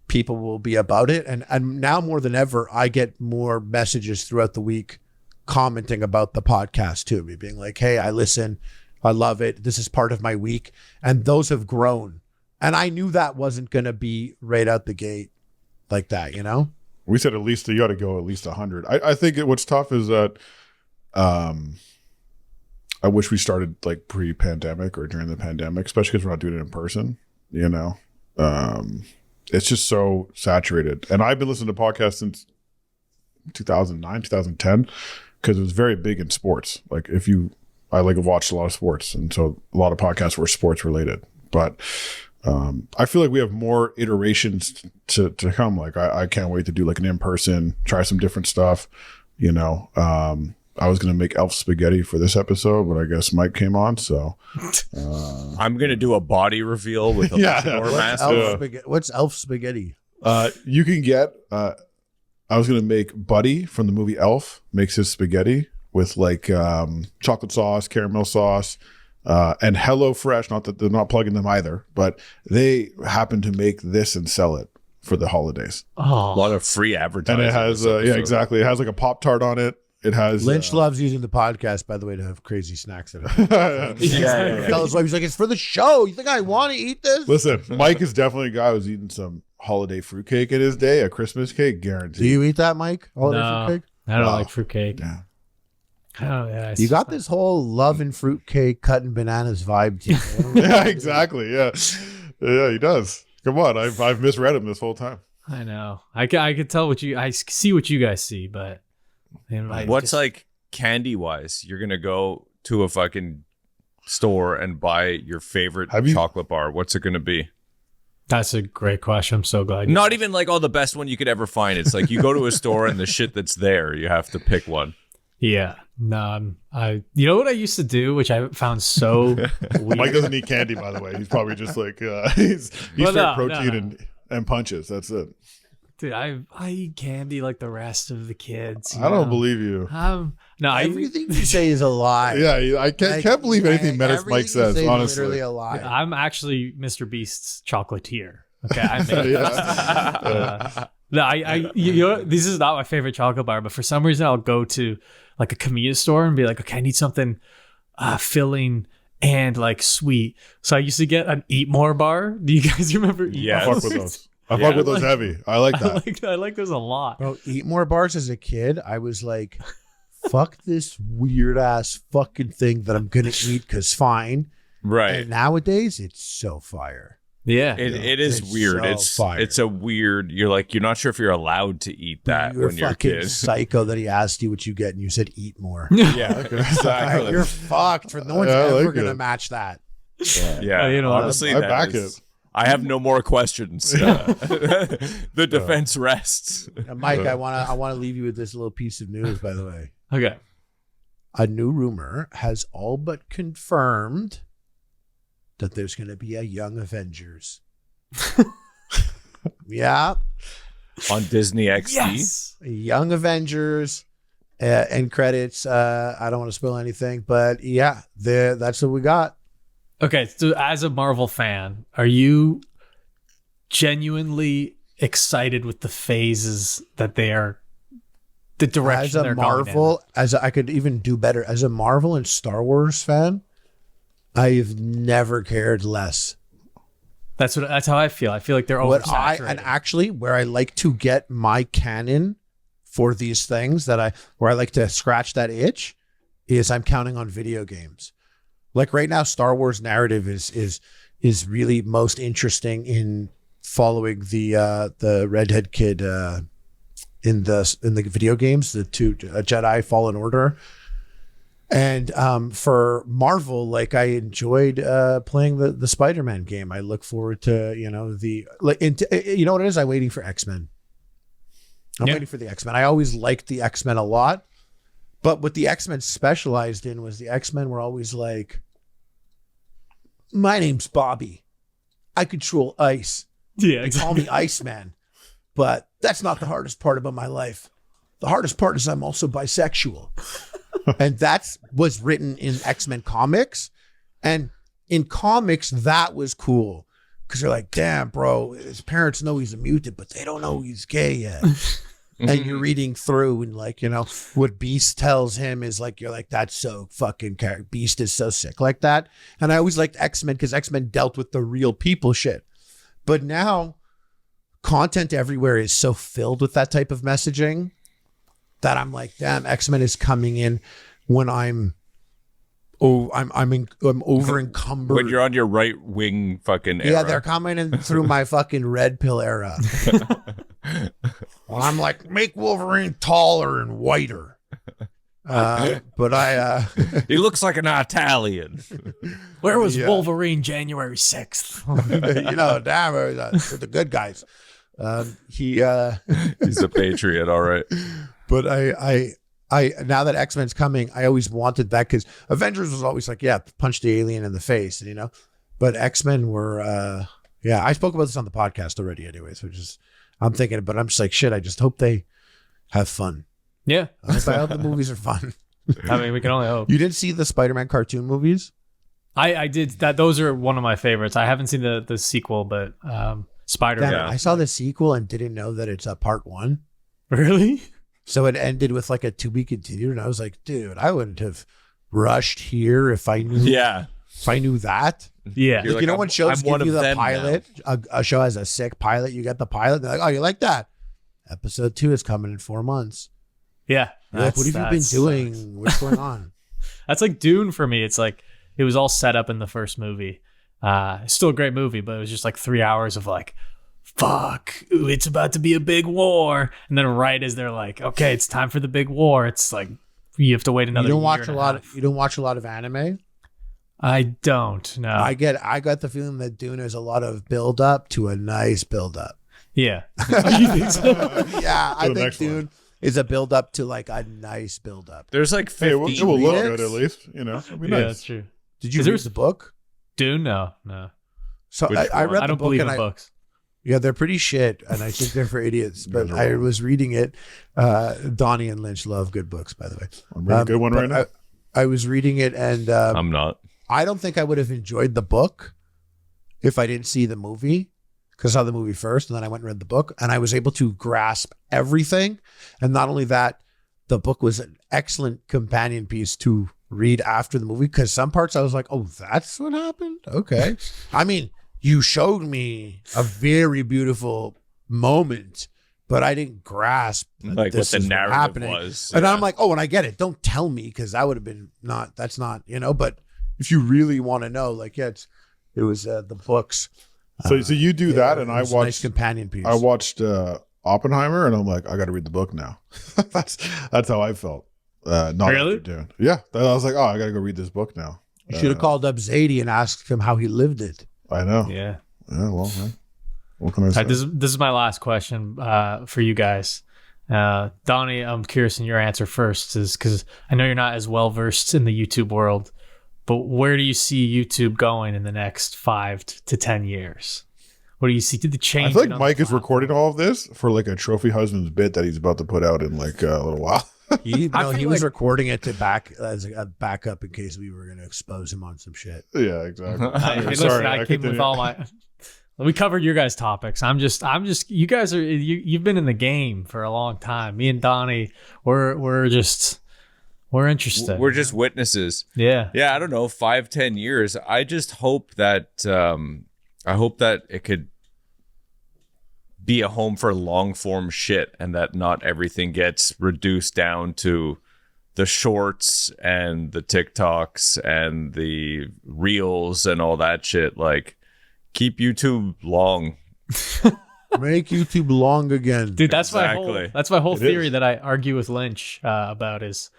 people will be about it. And now more than ever, I get more messages throughout the week commenting about the podcast too. Me being like, hey, I listen. I love it. This is part of my week. And those have grown. And I knew that wasn't going to be right out the gate like that, We said at least you got to go at least 100. I think what's tough is that I wish we started like pre-pandemic or during the pandemic, especially because we're not doing it in person. It's just so saturated. And I've been listening to podcasts since 2009, 2010, because it was very big in sports. Like I watched a lot of sports, and so a lot of podcasts were sports related. But I feel like we have more iterations to come. Like I can't wait to do like an in-person, try some different stuff. I was going to make elf spaghetti for this episode, but I guess Mike came on. So I'm going to do a body reveal with a mask. What's elf spaghetti? You can get, I was going to make Buddy from the movie Elf makes his spaghetti with like chocolate sauce, caramel sauce, and HelloFresh. Not that they're not plugging them either, but they happen to make this and sell it for the holidays. A lot of free advertising. And it has, exactly. It has like a Pop-Tart on it. It has Lynch loves using the podcast, by the way, to have crazy snacks in it. Tell his wife, he's like, it's for the show. You think I want to eat this? Listen, Mike is definitely a guy who's eating some holiday fruitcake in his day, a Christmas cake, guaranteed. Do you eat that, Mike? Holiday fruitcake? I don't like fruitcake. Yeah. Oh, yeah, you got this whole love and fruitcake, cutting bananas vibe to you. Yeah, exactly. Yeah, he does. Come on, I've misread him this whole time. I know. I could tell I see what you guys see, but what's like candy wise? You're gonna go to a fucking store and buy your favorite chocolate bar. What's it gonna be? That's a great question. I'm so glad. Not even like the best one you could ever find. It's like you go to a store and the shit that's there, you have to pick one. Yeah. No, you know what I used to do, which I found so weird. Mike doesn't eat candy, by the way. He's probably just like he's straight protein and punches. That's it. Dude, I eat candy like the rest of the kids. I don't believe you. Everything you say is a lie. Yeah, I can't believe anything Menace Mike says. Honestly, literally a lie. I'm actually Mr. Beast's chocolatier. Okay, I made it. This is not my favorite chocolate bar, but for some reason I'll go to like a convenience store and be like, okay, I need something filling and like sweet. So I used to get an Eat More bar. Do you guys remember Eat Yes. I fuck with those. I fuck with those heavy. I like that. I like those a lot. Bro, Eat More bars as a kid, I was like, fuck this weird ass fucking thing that I'm gonna eat because fine. Right. And nowadays it's so fire. Yeah. It is It's weird. so fire. It's a weird. You're not sure if you're allowed to eat that You're when you're a fucking kid. psycho that he asked you what you get and you said eat more. Yeah, exactly. You're fucked. No one's Yeah, I ever like gonna it. match that. Yeah, you know, honestly, I that back is- it. I have no more questions. The defense rests. Mike, I wanna leave you with this little piece of news, by the way. Okay. A new rumor has all but confirmed that there's gonna be a Young Avengers. Yeah. On Disney XD. Yes. Young Avengers end credits. I don't want to spoil anything, but yeah, that's what we got. Okay, so as a Marvel fan, are you genuinely excited with the phases that they are, the direction As a they're Marvel, I could even do better. As a Marvel and Star Wars fan, I've never cared less. going in? That's how I feel. I feel like they're oversaturated. And actually, where I like to get my canon for these things where I like to scratch that itch is I'm counting on video games. Like right now, Star Wars narrative is really most interesting in following the redhead kid in the video games, the two Jedi Fallen Order. And for Marvel, like I enjoyed playing the Spider-Man game. I look forward to you know what it is. I'm waiting for X-Men. I'm waiting for the X-Men. I always liked the X-Men a lot, but what the X-Men specialized in was the X-Men were always like, my name's Bobby. I control ice. Yeah, They call me Iceman, but that's not the hardest part about my life. The hardest part is I'm also bisexual. And that was written in X-Men comics. And in comics, that was cool. Because you're like, damn, bro, his parents know he's a mutant, but they don't know he's gay yet. And you're reading through and like, you know, what Beast tells him is like, you're like, that's so fucking, Beast is so sick like that. And I always liked X-Men because X-Men dealt with the real people shit. But now content everywhere is so filled with that type of messaging that I'm like, damn, X-Men is coming in when I'm over encumbered. When you're on your right wing fucking era. Yeah, they're coming in through my fucking red pill era. Well, I'm like, make Wolverine taller and whiter. But He looks like an Italian. Where was Yeah. Wolverine January 6th? you know, damn, for the good guys. He's a patriot, all right. But I now that X-Men's coming, I always wanted that because Avengers was always like, yeah, punch the alien in the face, you know. But X-Men were, I spoke about this on the podcast already, anyways. Which is, I'm thinking, but I'm just like, shit. I just hope they have fun. Yeah. I hope the movies are fun. I mean, we can only hope. You didn't see the Spider-Man cartoon movies? I did that. Those are one of my favorites. I haven't seen the sequel, but Spider-Man. Damn, I saw the sequel and didn't know that it's a part one. Really? So it ended with like a to be continued, and I was like, dude, I wouldn't have rushed here if I knew. Yeah. If I knew that. Yeah. You're Like, you know I'm- when shows I'm one give you of the them pilot, a show has a sick pilot, you get the pilot, they're like, oh, you like that? Episode 2 is coming in 4 months. Yeah. You're like, what have you been doing? What's going on? That's like Dune for me. It's like it was all set up in the first movie. It's still a great movie, but it was just like 3 hours of like, fuck, ooh, it's about to be a big war. And then right as they're like, okay, it's time for the big war, it's like you have to wait another You don't year watch and a lot half. you don't watch a lot of anime? I don't know. I got the feeling that Dune is a lot of build up to a nice build up. Yeah. You think so? Yeah, I the think next one. Dune is a build up to like a nice build up. There's like 50 Hey, it will look remix? good at least. You know, it'll be Yeah, nice. that's true. Did you Is there read the book? Dune? No. So Which I one? read I the don't book believe and in books. yeah, they're pretty shit, and I think they're for idiots. But guys are I wrong. was reading it. Donnie and Lynch love good books, by the way. I'm reading a good one but right now. I was reading it, and I'm not. I don't think I would have enjoyed the book if I didn't see the movie, because I saw the movie first and then I went and read the book, and I was able to grasp everything. And not only that, the book was an excellent companion piece to read after the movie, because some parts I was like, oh, that's what happened? Okay. I mean, you showed me a very beautiful moment, but I didn't grasp that Like what this the is narrative happening. was. And yeah. I'm like, oh, and I get it. Don't tell me, because that would have been that's not, but if you really want to know, like, yeah, it was the books. So you do that, and it I was a nice watched companion piece. I watched Oppenheimer, and I'm like, I got to read the book now. that's how I felt. Not Really? after Dune. Yeah, I was like, oh, I got to go read this book now. You should have called up Zadie and asked him how he lived it. I know. Yeah. Well, man. What can I All say? right, this is my last question for you guys. Donnie, I'm curious in your answer first, is because I know you're not as well versed in the YouTube world, but where do you see YouTube going in the next 5 to 10 years? What do you see? Did the change? I feel like Mike is recording all of this for like a trophy husband's bit that he's about to put out in like a little while. He I feel was like- recording it to back as a backup in case we were going to expose him on some shit. Yeah, exactly. Hey, I'm listen, sorry, I came with continue. all my. We covered your guys' topics. I'm just. You guys are. You've been in the game for a long time. Me and Donnie, we're interested. We're just witnesses. Yeah. Yeah, I don't know, 5-10 years. I just hope that it could be a home for long form shit, and that not everything gets reduced down to the shorts and the TikToks and the reels and all that shit. Like, keep YouTube long. Make YouTube long again. Dude, that's Exactly. my whole It theory is. that I argue with Lynch about is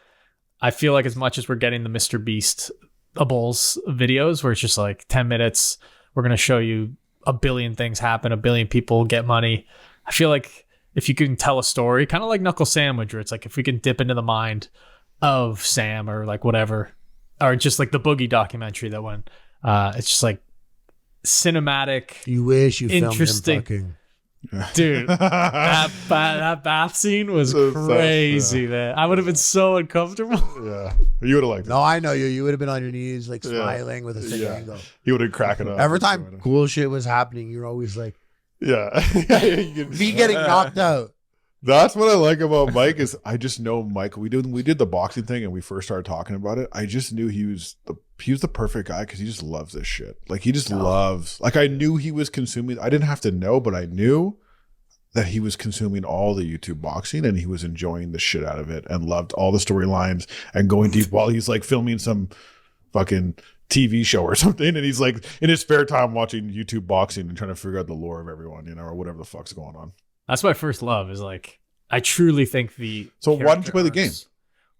I feel like as much as we're getting the Mr. Beast Bulls videos where it's just like 10 minutes, we're going to show you a billion things happen, a billion people get money. I feel like if you can tell a story, kind of like Knuckle Sandwich, where it's like if we can dip into the mind of Sam or like whatever, or just like the Boogie documentary that went, it's just like cinematic. You wish you filmed him Interesting. fucking. Dude, that bath scene was So sad, crazy, yeah. man. I would have been so uncomfortable. Yeah, you would have liked it. No, I know you. You would have been on your knees, like Yeah. smiling with a sick Yeah. angle. He would have cracked it up. Every time cool shit was happening, you're always like, Yeah. me getting knocked out. That's what I like about Mike is I just know Mike. We did the boxing thing and we first started talking about it. I just knew he was the perfect guy because he just loves this shit. Like he just loves. Like I knew he was consuming. I didn't have to know, but I knew that he was consuming all the YouTube boxing and he was enjoying the shit out of it and loved all the storylines and going deep while he's like filming some fucking TV show or something. And he's like in his spare time watching YouTube boxing and trying to figure out the lore of everyone, or whatever the fuck's going on. That's my first love. Is like I truly think the. So why don't you play the game?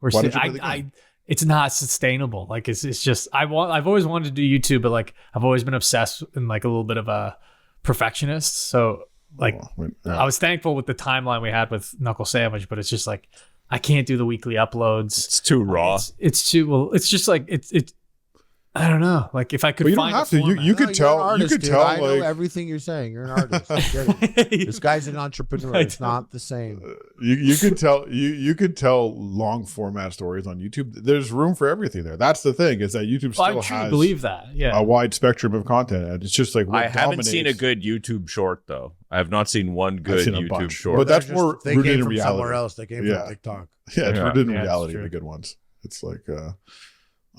Why Why don't you play the game? It's not sustainable. Like it's just I've always wanted to do YouTube, but like I've always been obsessed and like a little bit of a perfectionist. So like I was thankful with the timeline we had with Knuckle Sandwich, but it's just like I can't do the weekly uploads. It's too raw. It's too well. It's just like it's. I don't know. Like if I could But you don't find have a to. format. You could tell. Artist, you could dude. tell. I know Like everything you're saying. You're an artist. I get it. This guy's an entrepreneur. It's not the same. you could tell. You could tell long format stories on YouTube. There's room for everything there. That's the thing is that YouTube Well, still I truly has believe that. Yeah. a wide spectrum of content. And it's just like what I haven't seen a dominates- good YouTube short though. I have not seen one I've good seen a YouTube bunch. short. But that's They're more they rooted came in from reality. somewhere else. They came Yeah. from TikTok. Yeah, it's Yeah. rooted in Yeah, that's reality. true. The good ones. It's like I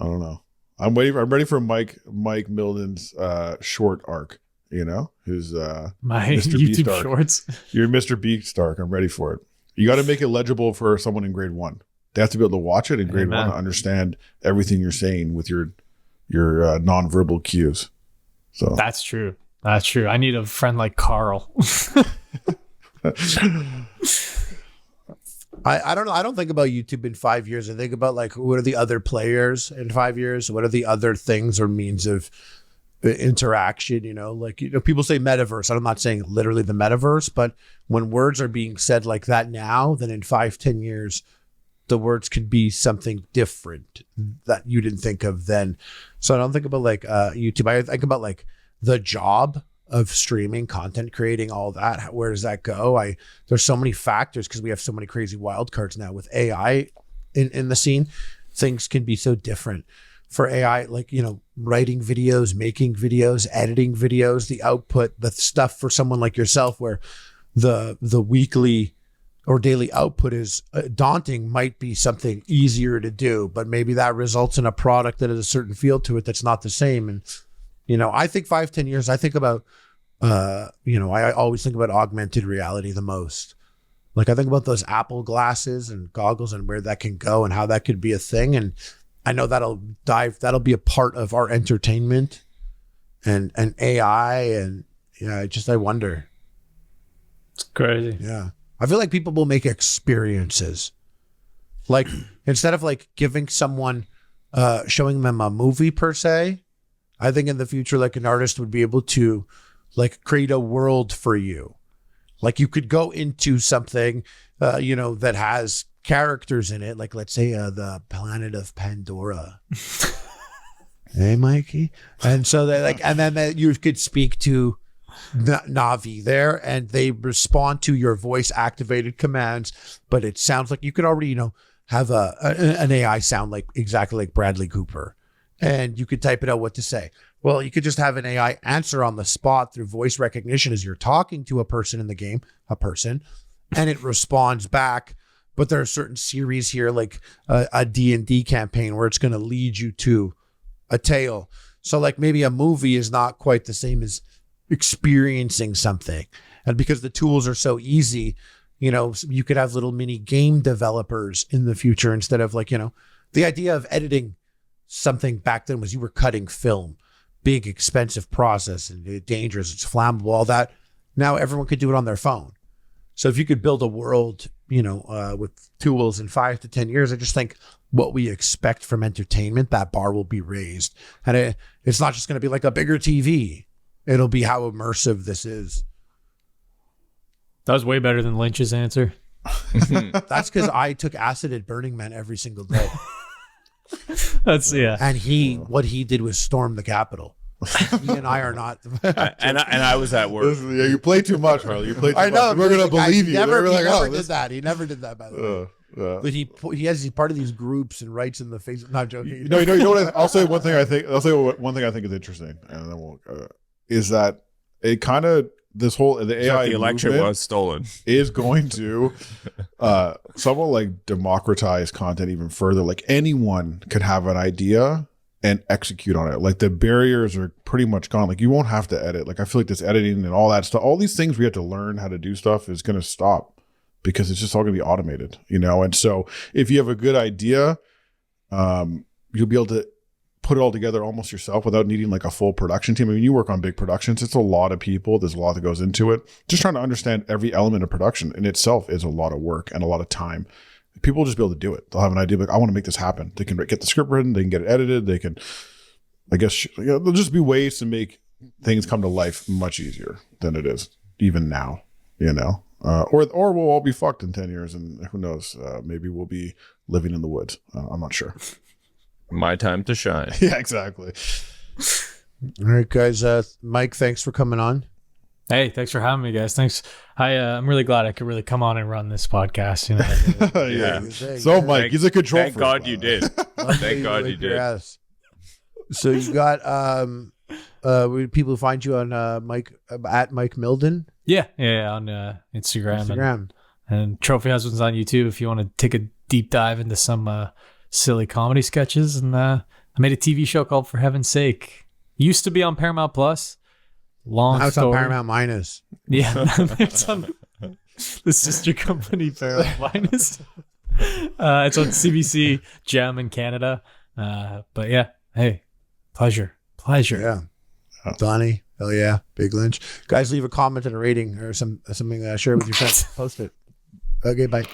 don't know. I'm ready for Mike Mildon's short arc. His My Mr. Beast YouTube arc. shorts. Your Mr. Beast arc. I'm ready for it. You got to make it legible for someone in grade 1. They have to be able to watch it in grade Amen. 1 to understand everything you're saying with your nonverbal cues. So That's true. That's true. I need a friend like Carl. I don't know. I don't think about YouTube in 5 years. I think about like what are the other players in 5 years? What are the other things or means of interaction, like, people say metaverse. I'm not saying literally the metaverse, but when words are being said like that now, then in 5-10 years, the words could be something different that you didn't think of then. So I don't think about like YouTube. I think about like the job of streaming, content creating, all that. Where does that go? There's so many factors because we have so many crazy wild cards now with AI in the scene. Things can be so different for AI, like, writing videos, making videos, editing videos, the output, the stuff for someone like yourself where the weekly or daily output is daunting, might be something easier to do, but maybe that results in a product that has a certain feel to it that's not the same. And, I think 5-10 years, I think about, I always think about augmented reality the most. Like I think about those Apple glasses and goggles and where that can go and how that could be a thing. And I know that'll be a part of our entertainment and AI. And I wonder. It's crazy. Yeah. I feel like people will make experiences. Like instead of like giving someone, showing them a movie per se, I think in the future, like an artist would be able to like create a world for you. Like you could go into something, that has characters in it. Like let's say the planet of Pandora. Hey, Mikey. And so and then you could speak to Navi there and they respond to your voice activated commands, but it sounds like you could already, have an AI sound like exactly like Bradley Cooper. And you could type it out what to say. Well, you could just have an AI answer on the spot through voice recognition as you're talking to a person in the game, and it responds back. But there are certain series here, like a D&D campaign where it's going to lead you to a tale. So like maybe a movie is not quite the same as experiencing something. And because the tools are so easy, you could have little mini game developers in the future instead of like, the idea of editing something back then was you were cutting film, big, expensive process and dangerous, it's flammable, all that. Now everyone could do it on their phone. So if you could build a world, with tools in 5 to 10 years, I just think what we expect from entertainment, that bar will be raised. And it's not just going to be like a bigger TV. It'll be how immersive this is. That was way better than Lynch's answer. That's because I took acid at Burning Man every single day. That's And what he did was storm the Capitol. He and I are not. and I was at work. Yeah, you play too much, Harley. You play too much. I know. We're gonna believe you. He never like, did that. He never did that, by the way. But he's part of these groups and writes in the face. Not joking. You know what? I'll say one thing. One thing I think is interesting, and then we'll is that it kind of this whole the AI the election was stolen is going to somewhat like democratize content even further. Like anyone could have an idea and execute on it. Like the barriers are pretty much gone. Like you won't have to edit. Like I feel like this editing and all that stuff, all these things we have to learn how to do stuff is going to stop because it's just all going to be automated, And so if you have a good idea, you'll be able to put it all together almost yourself without needing like a full production team. I mean, you work on big productions. It's a lot of people. There's a lot that goes into it. Just trying to understand every element of production in itself is a lot of work and a lot of time. People will just be able to do it. They'll have an idea like, I want to make this happen. They can get the script written. They can get it edited. They can, I guess, there'll just be ways to make things come to life much easier than it is even now, or we'll all be fucked in 10 years and who knows, maybe we'll be living in the woods. I'm not sure. My time to shine. Yeah, exactly. All right, guys. Mike, thanks for coming on. Hey, thanks for having me, guys. Thanks. I'm really glad I could really come on and run this podcast. Yeah. So, Mike, he's a control. Thank God you did. Thank God you did. So you got people find you on Mike at Mike Mildon. Yeah, on Instagram. And Trophy Husbands on YouTube if you want to take a deep dive into some silly comedy sketches. And I made a TV show called For Heaven's Sake. Used to be on Paramount Plus. Long now it's story. on Paramount Minus. Yeah, it's on the sister company Paramount Minus. It's on CBC Gem in Canada. But yeah, hey, pleasure. Yeah. Donnie, hell yeah, Big Lynch. Guys, leave a comment and a rating or something. Share it with your friends. Post it. Okay, bye.